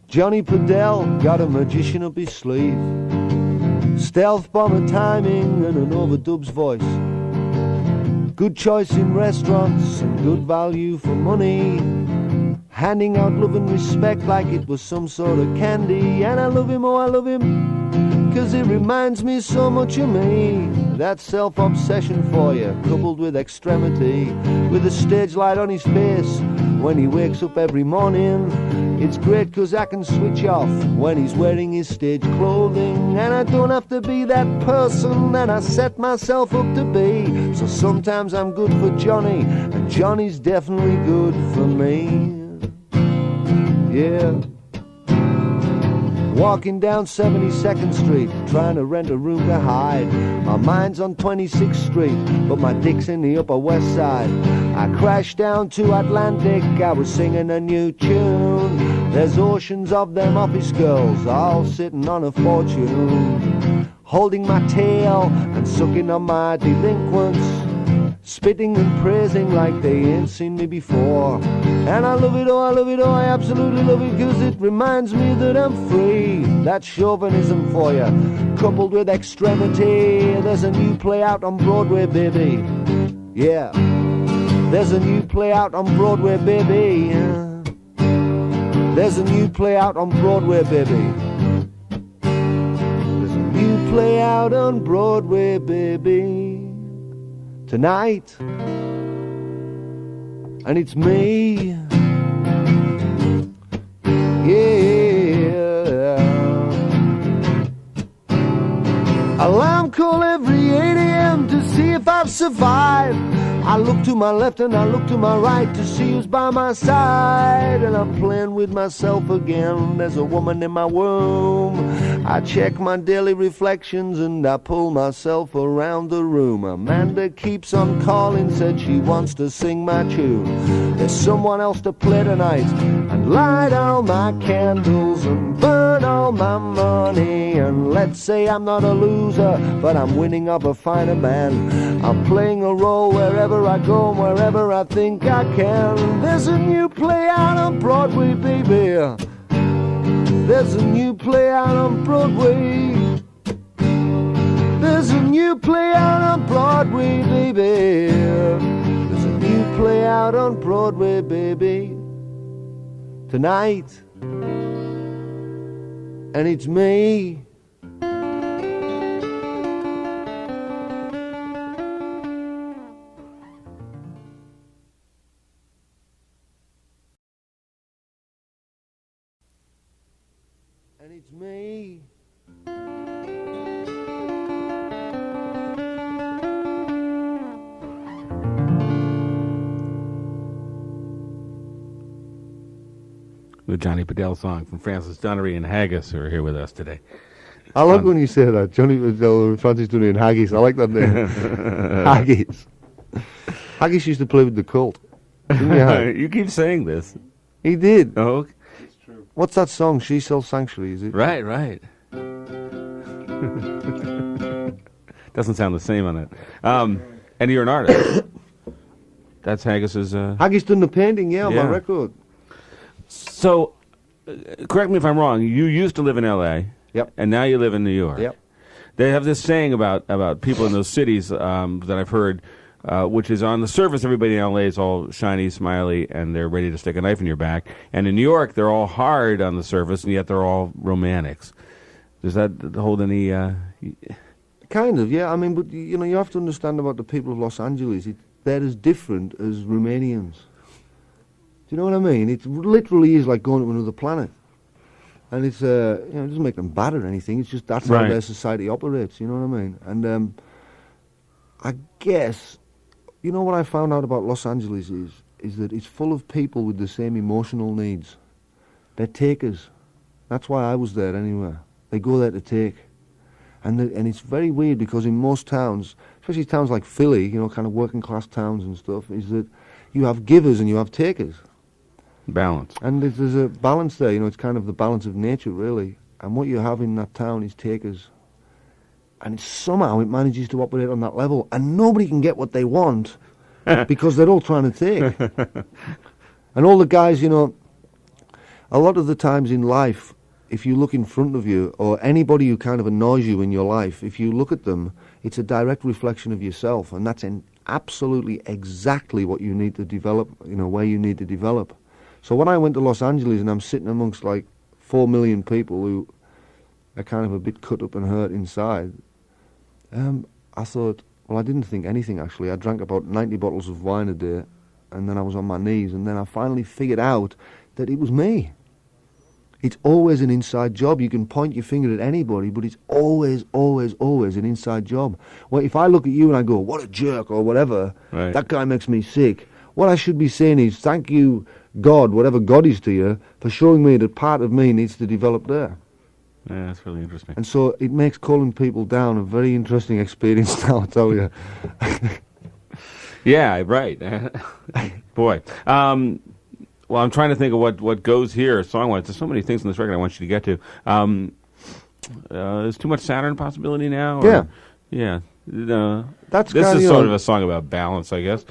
Johnny Podell got a magician up his sleeve, stealth bomber timing and an overdub's voice, good choice in restaurants and good value for money, handing out love and respect like it was some sort of candy. And I love him, oh I love him, 'cause it reminds me so much of me. That self-obsession for you, coupled with extremity, with a stage light on his face when he wakes up every morning. It's great 'cause I can switch off when he's wearing his stage clothing, and I don't have to be that person that I set myself up to be. So sometimes I'm good for Johnny, and Johnny's definitely good for me. Yeah. Walking down 72nd Street, trying to rent a room to hide. My mind's on 26th Street, but my dick's in the Upper West Side. I crashed down to Atlantic, I was singing a new tune. There's oceans of them office girls, all sitting on a fortune, holding my tail and sucking on my delinquents, spitting and praising like they ain't seen me before. And I love it, oh, I love it, oh, I absolutely love it, 'cause it reminds me that I'm free. That's chauvinism for you, coupled with extremity. There's a new play out on Broadway, baby. Yeah, there's a new play out on Broadway, baby. There's a new play out on Broadway, baby. There's a new play out on Broadway, baby. Tonight, and it's me. Yeah. Alarm call every 8 a.m. to see if I've survived. I look to my left and I look to my right to see who's by my side. And I'm playing with myself again. There's a woman in my womb. I check my daily reflections and I pull myself around the room. Amanda keeps on calling, said she wants to sing my tune. There's someone else to play tonight, and light all my candles and burn all my money. And let's say I'm not a loser, but I'm winning of a finer man. I'm playing a role wherever I go and wherever I think I can. There's a new play out on Broadway, baby. There's a new play out on Broadway. There's a new play out on Broadway, baby. There's a new play out on Broadway, baby. Tonight. And it's me. And it's me. The Johnny Bedell song from Francis Dunnery and Haggis, who are here with us today. I like when you say that, Johnny Bedell, Francis Dunnery and Haggis. I like that name. Haggis. Haggis used to play with the Cult. Didn't you, Hag? You keep saying this. He did. Oh, okay. What's that song? She Sells Sanctuary, is it? Right. Doesn't sound the same on it. And you're an artist. That's Haggis's... Haggis done the painting, on my Yeah. record. So, correct me if I'm wrong. You used to live in L.A. Yep. And now you live in New York. Yep. They have this saying about people in those cities that I've heard, which is on the surface, everybody in L.A. is all shiny, smiley, and they're ready to stick a knife in your back. And in New York, they're all hard on the surface, and yet they're all romantics. Does that hold any... Kind of, yeah. I mean, but you know, you have to understand about the people of Los Angeles. They're as different as Romanians. Do you know what I mean? It literally is like going to another planet. And it's, it doesn't make them bad or anything. It's just that's how Right. their society operates. You know what I mean? And I guess, you know what I found out about Los Angeles is that it's full of people with the same emotional needs. They're takers. That's why I was there anyway. They go there to take. And it's very weird because in most towns, especially towns like Philly, you know, kind of working class towns and stuff, is that you have givers and you have takers. balance? And there's a balance there, you know, it's kind of the balance of nature, really. And what you have in that town is takers. And somehow it manages to operate on that level. And nobody can get what they want because they're all trying to take. And all the guys, you know, a lot of the times in life, if you look in front of you, or anybody who kind of annoys you in your life, if you look at them, it's a direct reflection of yourself. And that's absolutely exactly what you need to develop, you know, where you need to develop. So when I went to Los Angeles and I'm sitting amongst like 4 million people who are kind of a bit cut up and hurt inside, I thought, well, I didn't think anything actually. I drank about 90 bottles of wine a day, and then I was on my knees, and then I finally figured out that it was me. It's always an inside job. You can point your finger at anybody, but it's always, always, always an inside job. Well, if I look at you and I go, what a jerk, or whatever, Right. that guy makes me sick, what I should be saying is, thank you, God, whatever God is to you, for showing me that part of me needs to develop there. Yeah, that's really interesting. And so it makes calling people down a very interesting experience now, I tell you. Yeah, right. Boy. Well, I'm trying to think of what goes here song-wise. There's so many things in this record I want you to get to. Is too much Saturn possibility now? Yeah. Yeah. That's This kinda, is you sort know, of a song about balance, I guess.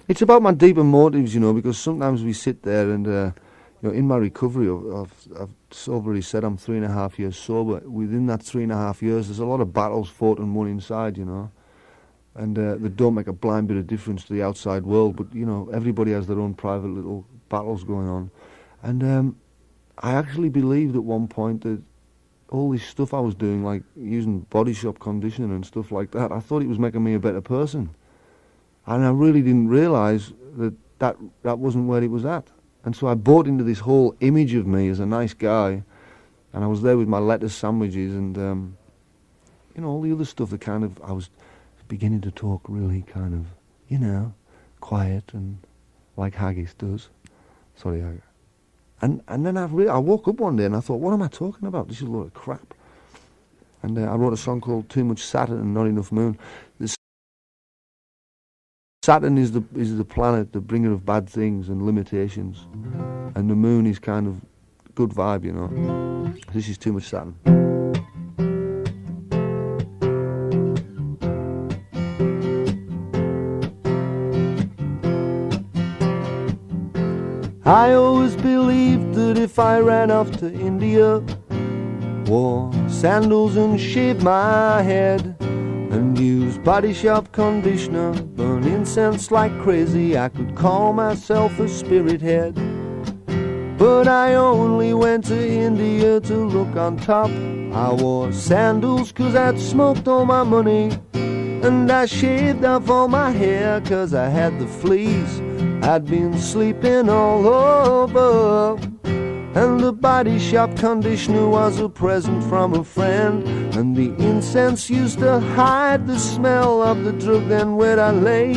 It's about my deeper motives, you know, because sometimes we sit there and, you know, in my recovery, I've already said I'm 3.5 years sober. Within that 3.5 years, there's a lot of battles fought and won inside, you know. And they don't make a blind bit of difference to the outside world, but, you know, everybody has their own private little battles going on. And I actually believed at one point that all this stuff I was doing, like using body shop conditioning and stuff like that, I thought it was making me a better person. And I really didn't realise that wasn't where it was at. And so I bought into this whole image of me as a nice guy, and I was there with my lettuce sandwiches and, you know, all the other stuff that kind of, I was beginning to talk really kind of, you know, quiet and like Haggis does. Sorry, Haggis. And then I woke up one day and I thought, what am I talking about? This is a load of crap. And I wrote a song called Too Much Saturn and Not Enough Moon. Saturn is the planet, the bringer of bad things and limitations. And the moon is kind of good vibe, you know. This is Too Much Saturn. I always believed that if I ran off to India, wore sandals and shaved my head, and used body shop conditioner, burn incense like crazy, I could call myself a spirit head. But I only went to India to look on top. I wore sandals 'cause I'd smoked all my money, and I shaved off all my hair 'cause I had the fleas. I'd been sleeping all over, and the body shop conditioner was a present from a friend, and the incense used to hide the smell of the drug. Then where'd I lay?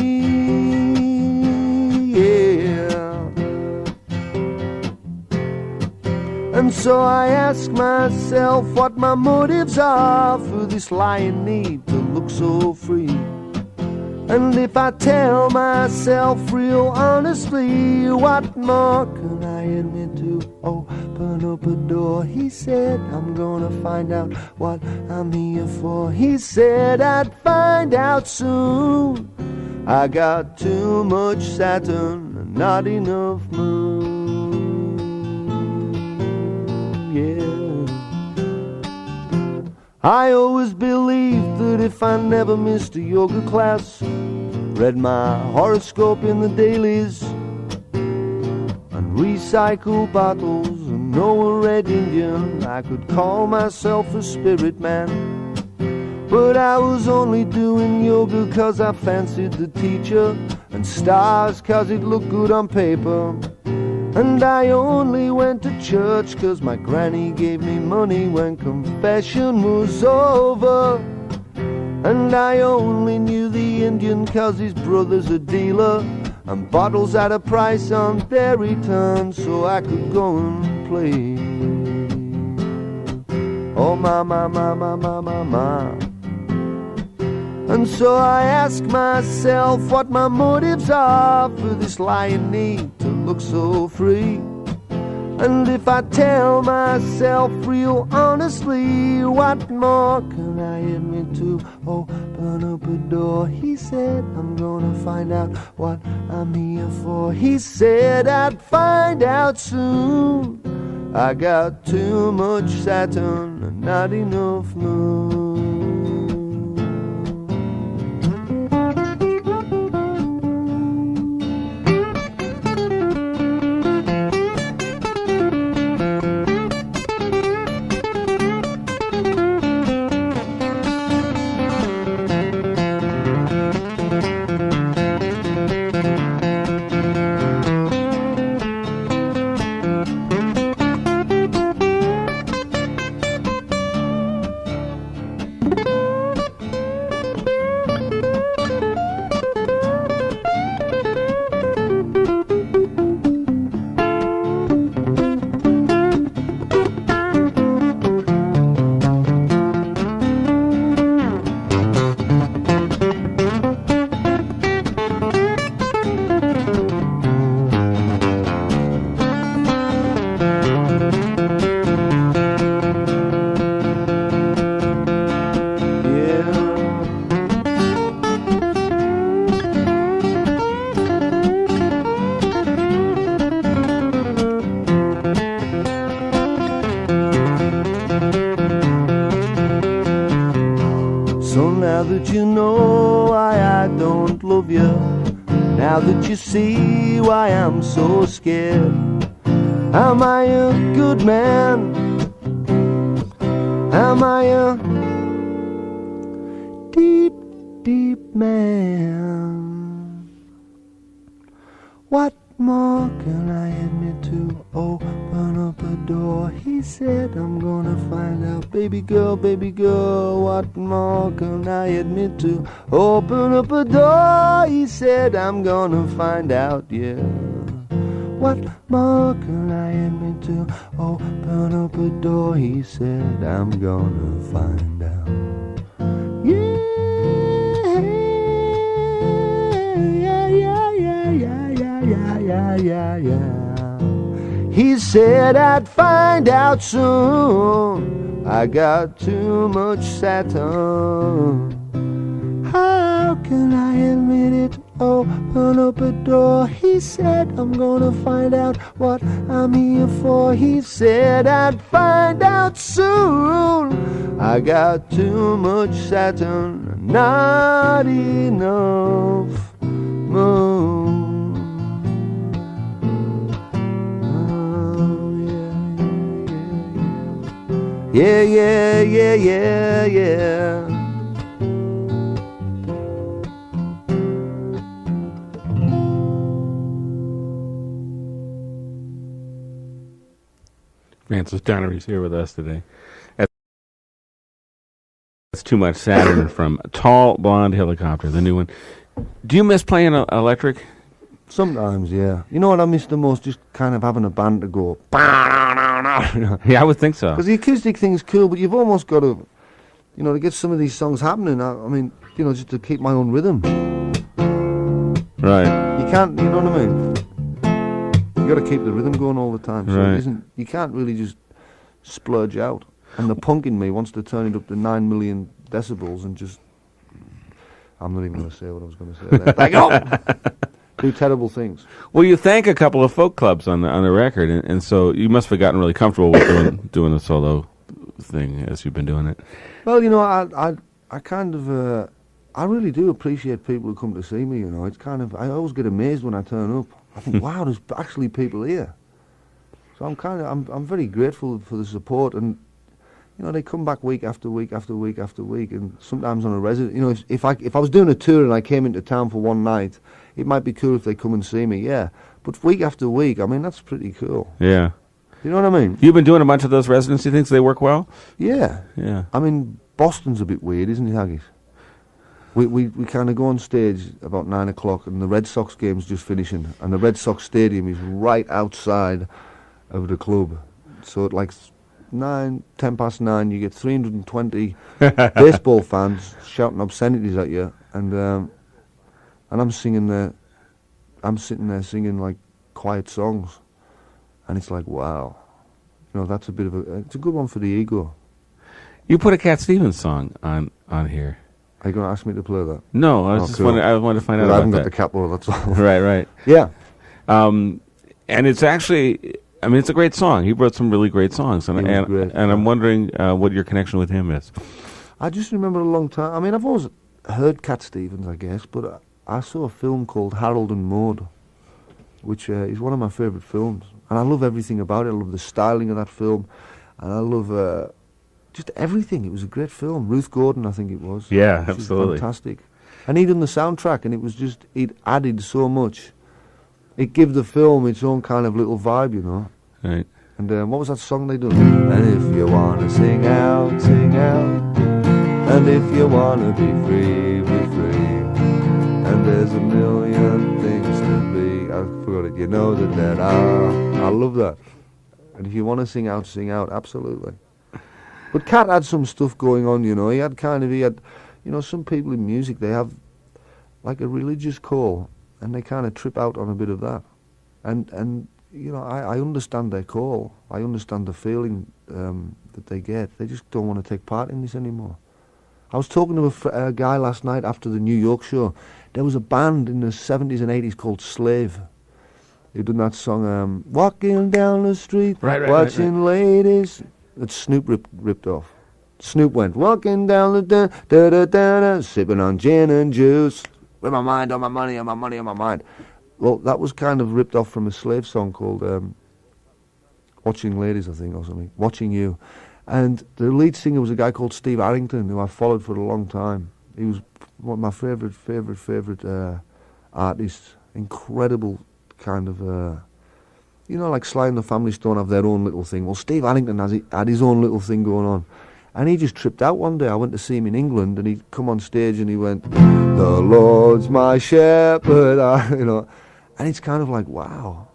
Yeah. And so I ask myself what my motives are for this lying need to look so free. And if I tell myself real honestly, what more can I admit to? Open up a door, he said, I'm gonna find out what I'm here for. He said I'd find out soon. I got too much Saturn and not enough moon. Yeah. I always believed that if I never missed a yoga class, read my horoscope in the dailies, and recycle bottles and know a red Indian, I could call myself a spirit man. But I was only doing yoga 'cause I fancied the teacher, and stars 'cause it looked good on paper. And I only went to church 'cause my granny gave me money when confession was over. And I only knew the Indian 'cause his brother's a dealer, and bottles at a price on their return, so I could go and play. Oh my, my, my, my, my, my, my. And so I ask myself what my motives are for this lying need to look so free. And if I tell myself real honestly, what more can I admit to? Open up a door, he said, I'm gonna find out what I'm here for. He said I'd find out soon. I got too much Saturn and not enough moon. Now that you know why I don't love you, now that you see why I'm so scared, am I a good man? Am I a deep, deep man? What more can I admit to? Open up a door, he said, I'm gonna find out. Baby girl, what more can I admit to? Open up a door, he said, I'm gonna find out, yeah. What more can I admit to? Open up a door, he said, I'm gonna find out. Yeah, yeah, yeah, yeah, yeah, yeah, yeah, yeah, yeah. He said I'd find out soon. I got too much Saturn. How can I admit it? Open up a door. He said I'm gonna find out what I'm here for. He said I'd find out soon. I got too much Saturn, not enough moon. Oh, yeah, yeah, yeah, yeah, yeah. Francis Dunnery's here with us today. That's Too Much Saturn from Tall Blonde Helicopter, the new one. Do you miss playing electric? Sometimes, yeah. You know what I miss the most? Just kind of having a band to go. Yeah, I would think so. Because the acoustic thing's cool, but you've almost got to, you know, to get some of these songs happening. I mean, you know, just to keep my own rhythm. Right. You can't, you know what I mean? You got to keep the rhythm going all the time. So Right. it isn't, you can't really just splurge out. And the punk in me wants to turn it up to 9 million decibels and just, I'm not even going to say what I was going to say there. Like, oh! Do terrible things. Well, you thank a couple of folk clubs on the record, and so you must have gotten really comfortable with doing the solo thing as you've been doing it. Well, you know, I kind of, I really do appreciate people who come to see me, you know. It's kind of, I always get amazed when I turn up. I think, wow, there's actually people here. So I'm very grateful for the support, and, you know, they come back week after week after week after week, and sometimes on a resident, you know, if I was doing a tour and I came into town for one night, it might be cool if they come and see me, yeah. But week after week, I mean, that's pretty cool. Yeah. You know what I mean? You've been doing a bunch of those residency things. They work well? Yeah. Yeah. I mean, Boston's a bit weird, isn't it, Haggis? We kind of go on stage about 9 o'clock, and the Red Sox game's just finishing, and the Red Sox stadium is right outside of the club. So at like 10 past 9, you get 320 baseball fans shouting obscenities at you, and I'm singing there. I'm sitting there singing like quiet songs, and it's like, wow, you know, that's a bit of it's a good one for the ego. You put a Cat Stevens song on here. Are you going to ask me to play that? No, I was just cool. wondering. I wanted to find out I about haven't that. got the capo, that's all. Right. Yeah. And it's actually, I mean, it's a great song. He wrote some really great songs, and He was great, and I'm yeah. wondering what your connection with him is. I just remember a long time. I mean, I've always heard Cat Stevens, I guess, but I saw a film called Harold and Maude, which is one of my favourite films, and I love everything about it. I love the styling of that film, and I love just everything. It was a great film. Ruth Gordon, I think it was. Yeah, She was absolutely. fantastic. And he done the soundtrack, and it was just, it added so much. It gave the film its own kind of little vibe, you know. Right. And what was that song they done? And if you wanna sing out, sing out. And if you wanna be free, be free. And there's a million things to be. I forgot it. You know that I love that. And if you wanna sing out, absolutely. But Cat had some stuff going on, you know. He had, you know, some people in music, they have like a religious call, and they kind of trip out on a bit of that. And you know, I understand their call. I understand the feeling that they get. They just don't want to take part in this anymore. I was talking to a guy last night after the New York show. There was a band in the 70s and 80s called Slave. They did that song, Walking Down the Street, Right, Watching Ladies. That Snoop ripped off. Snoop went, walking down the da-da-da-da, sipping on gin and juice, with my mind on my money, and my money on my mind. Well, that was kind of ripped off from a Slave song called Watching Ladies, I think, or something. Watching You. And the lead singer was a guy called Steve Arrington, who I followed for a long time. He was one of my favourite artists. Incredible kind of, you know, like Sly and the Family Stone have their own little thing. Well, Steve Arrington had his own little thing going on. And he just tripped out one day. I went to see him in England, and he'd come on stage and he went, "The Lord's my shepherd," you know. And it's kind of like, wow.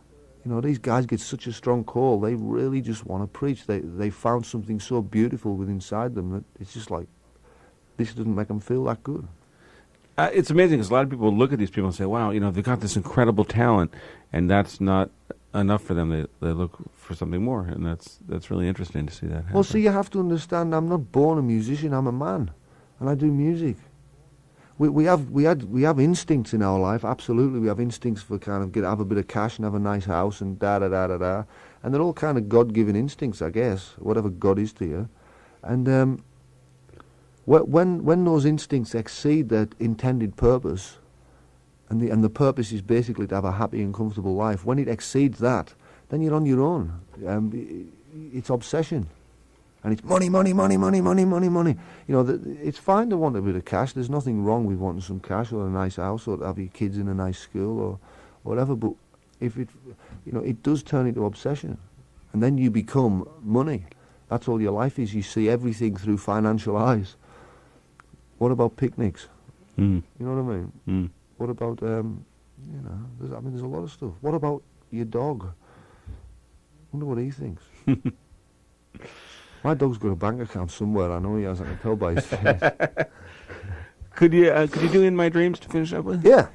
You know, these guys get such a strong call. They really just want to preach. They found something so beautiful within inside them that it's just like, this doesn't make them feel that good. It's amazing because a lot of people look at these people and say, wow, they've got this incredible talent, and that's not enough for them. They look for something more, and that's really interesting to see that happen. Well, see, you have to understand, I'm not born a musician, I'm a man, and I do music. We have instincts in our life, absolutely. We have instincts for kind of have a bit of cash and have a nice house and da-da-da-da-da. And they're all kind of God-given instincts, I guess, whatever God is to you. And when those instincts exceed their intended purpose, and the purpose is basically to have a happy and comfortable life, when it exceeds that, then you're on your own. It's obsession. And it's money, money, money, money, money, money, money. It's fine to want a bit of cash. There's nothing wrong with wanting some cash or a nice house or to have your kids in a nice school or whatever. But if it does turn into obsession, and then you become money. That's all your life is. You see everything through financial eyes. What about picnics? Mm. You know what I mean? Mm. What about there's a lot of stuff. What about your dog? Wonder what he thinks. My dog's got a bank account somewhere. I know he has. I can tell by his face. Could you do "In My Dreams" to finish up with? Yeah.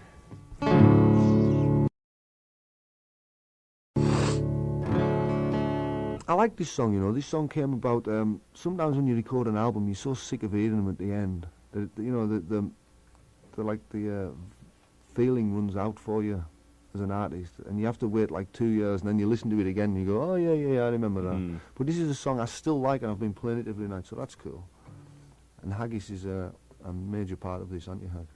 I like this song. This song came about. Sometimes when you record an album, you're so sick of hearing them at the end that the feeling runs out for you as an artist, and you have to wait like 2 years, and then you listen to it again and you go, oh yeah, I remember that. Mm. But this is a song I still like, and I've been playing it every night, so that's cool. And Haggis is a major part of this, aren't you, Hag?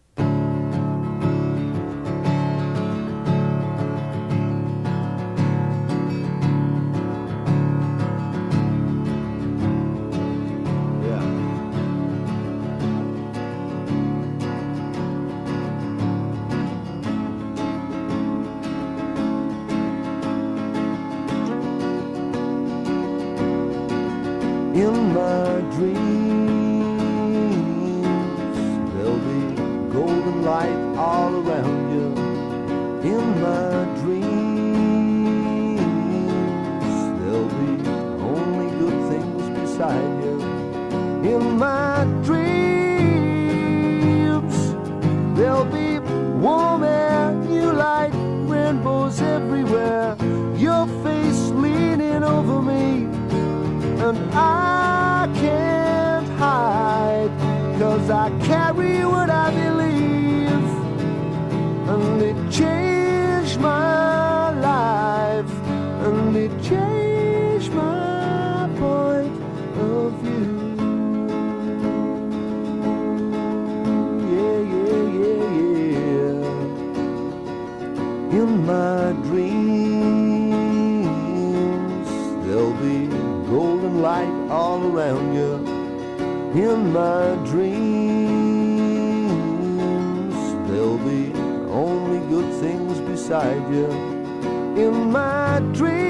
In my dreams, there'll be golden light all around you. In my dreams, there'll be only good things beside you. In my dreams, there'll be warm air, new light, rainbows everywhere. Your face leaning over me, and I can't hide, 'cause I carry what I believe, and it changed my life, and it changed my point of view. Yeah. In my dreams, there'll be golden light all around you. In my dreams, there'll be only good things beside you. In my dreams,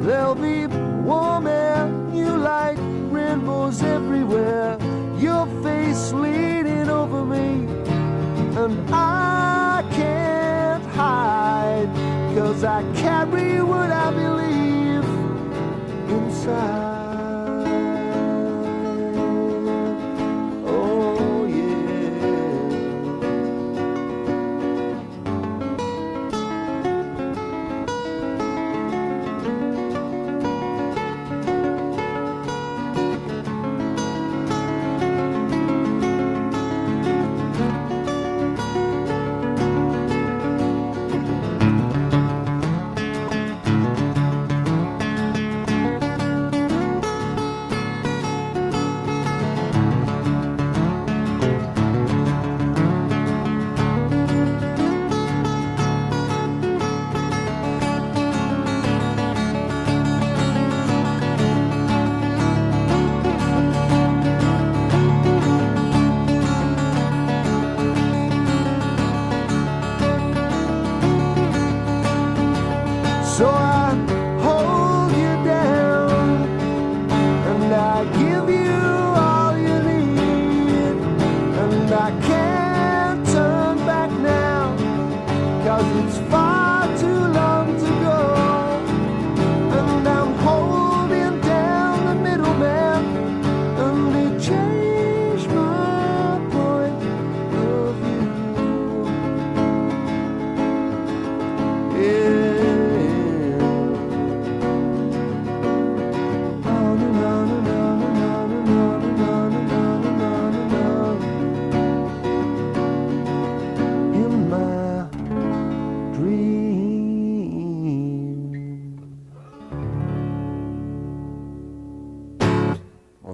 there'll be warm air, new light, rainbows everywhere. Your face leaning over me, and I can't hide, 'cause I carry what I believe inside. Oh yeah.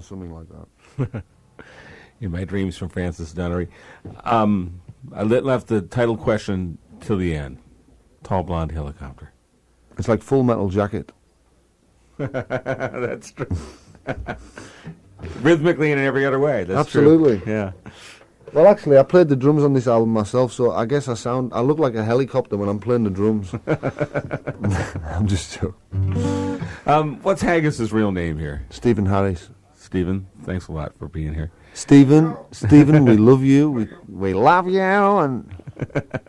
or something like that. In My Dreams from Francis Dunnery. I left the title question till the end. Tall Blonde Helicopter. It's like Full Metal Jacket. That's true. Rhythmically and in every other way. That's Absolutely. True. Yeah. Well, actually, I played the drums on this album myself, so I guess I look like a helicopter when I'm playing the drums. I'm just joking. What's Haggis's real name here? Stephen Harris. Stephen, thanks a lot for being here. Stephen, we love you. We love you, and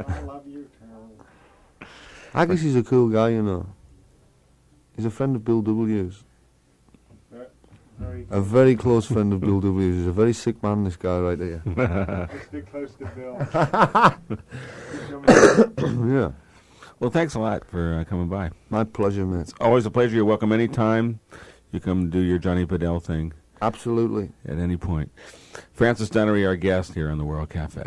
I love you, Carol. Haggis is a cool guy, you know. He's a friend of Bill W's. A very close friend of Bill W's. He's a very sick man, this guy right here. Let's stick close to Bill. Yeah. Well, thanks a lot for coming by. My pleasure, mate. It's always a pleasure. You're welcome anytime. You come do your Johnny Bedell thing. Absolutely. At any point. Francis Dunnery, our guest here on the World Cafe.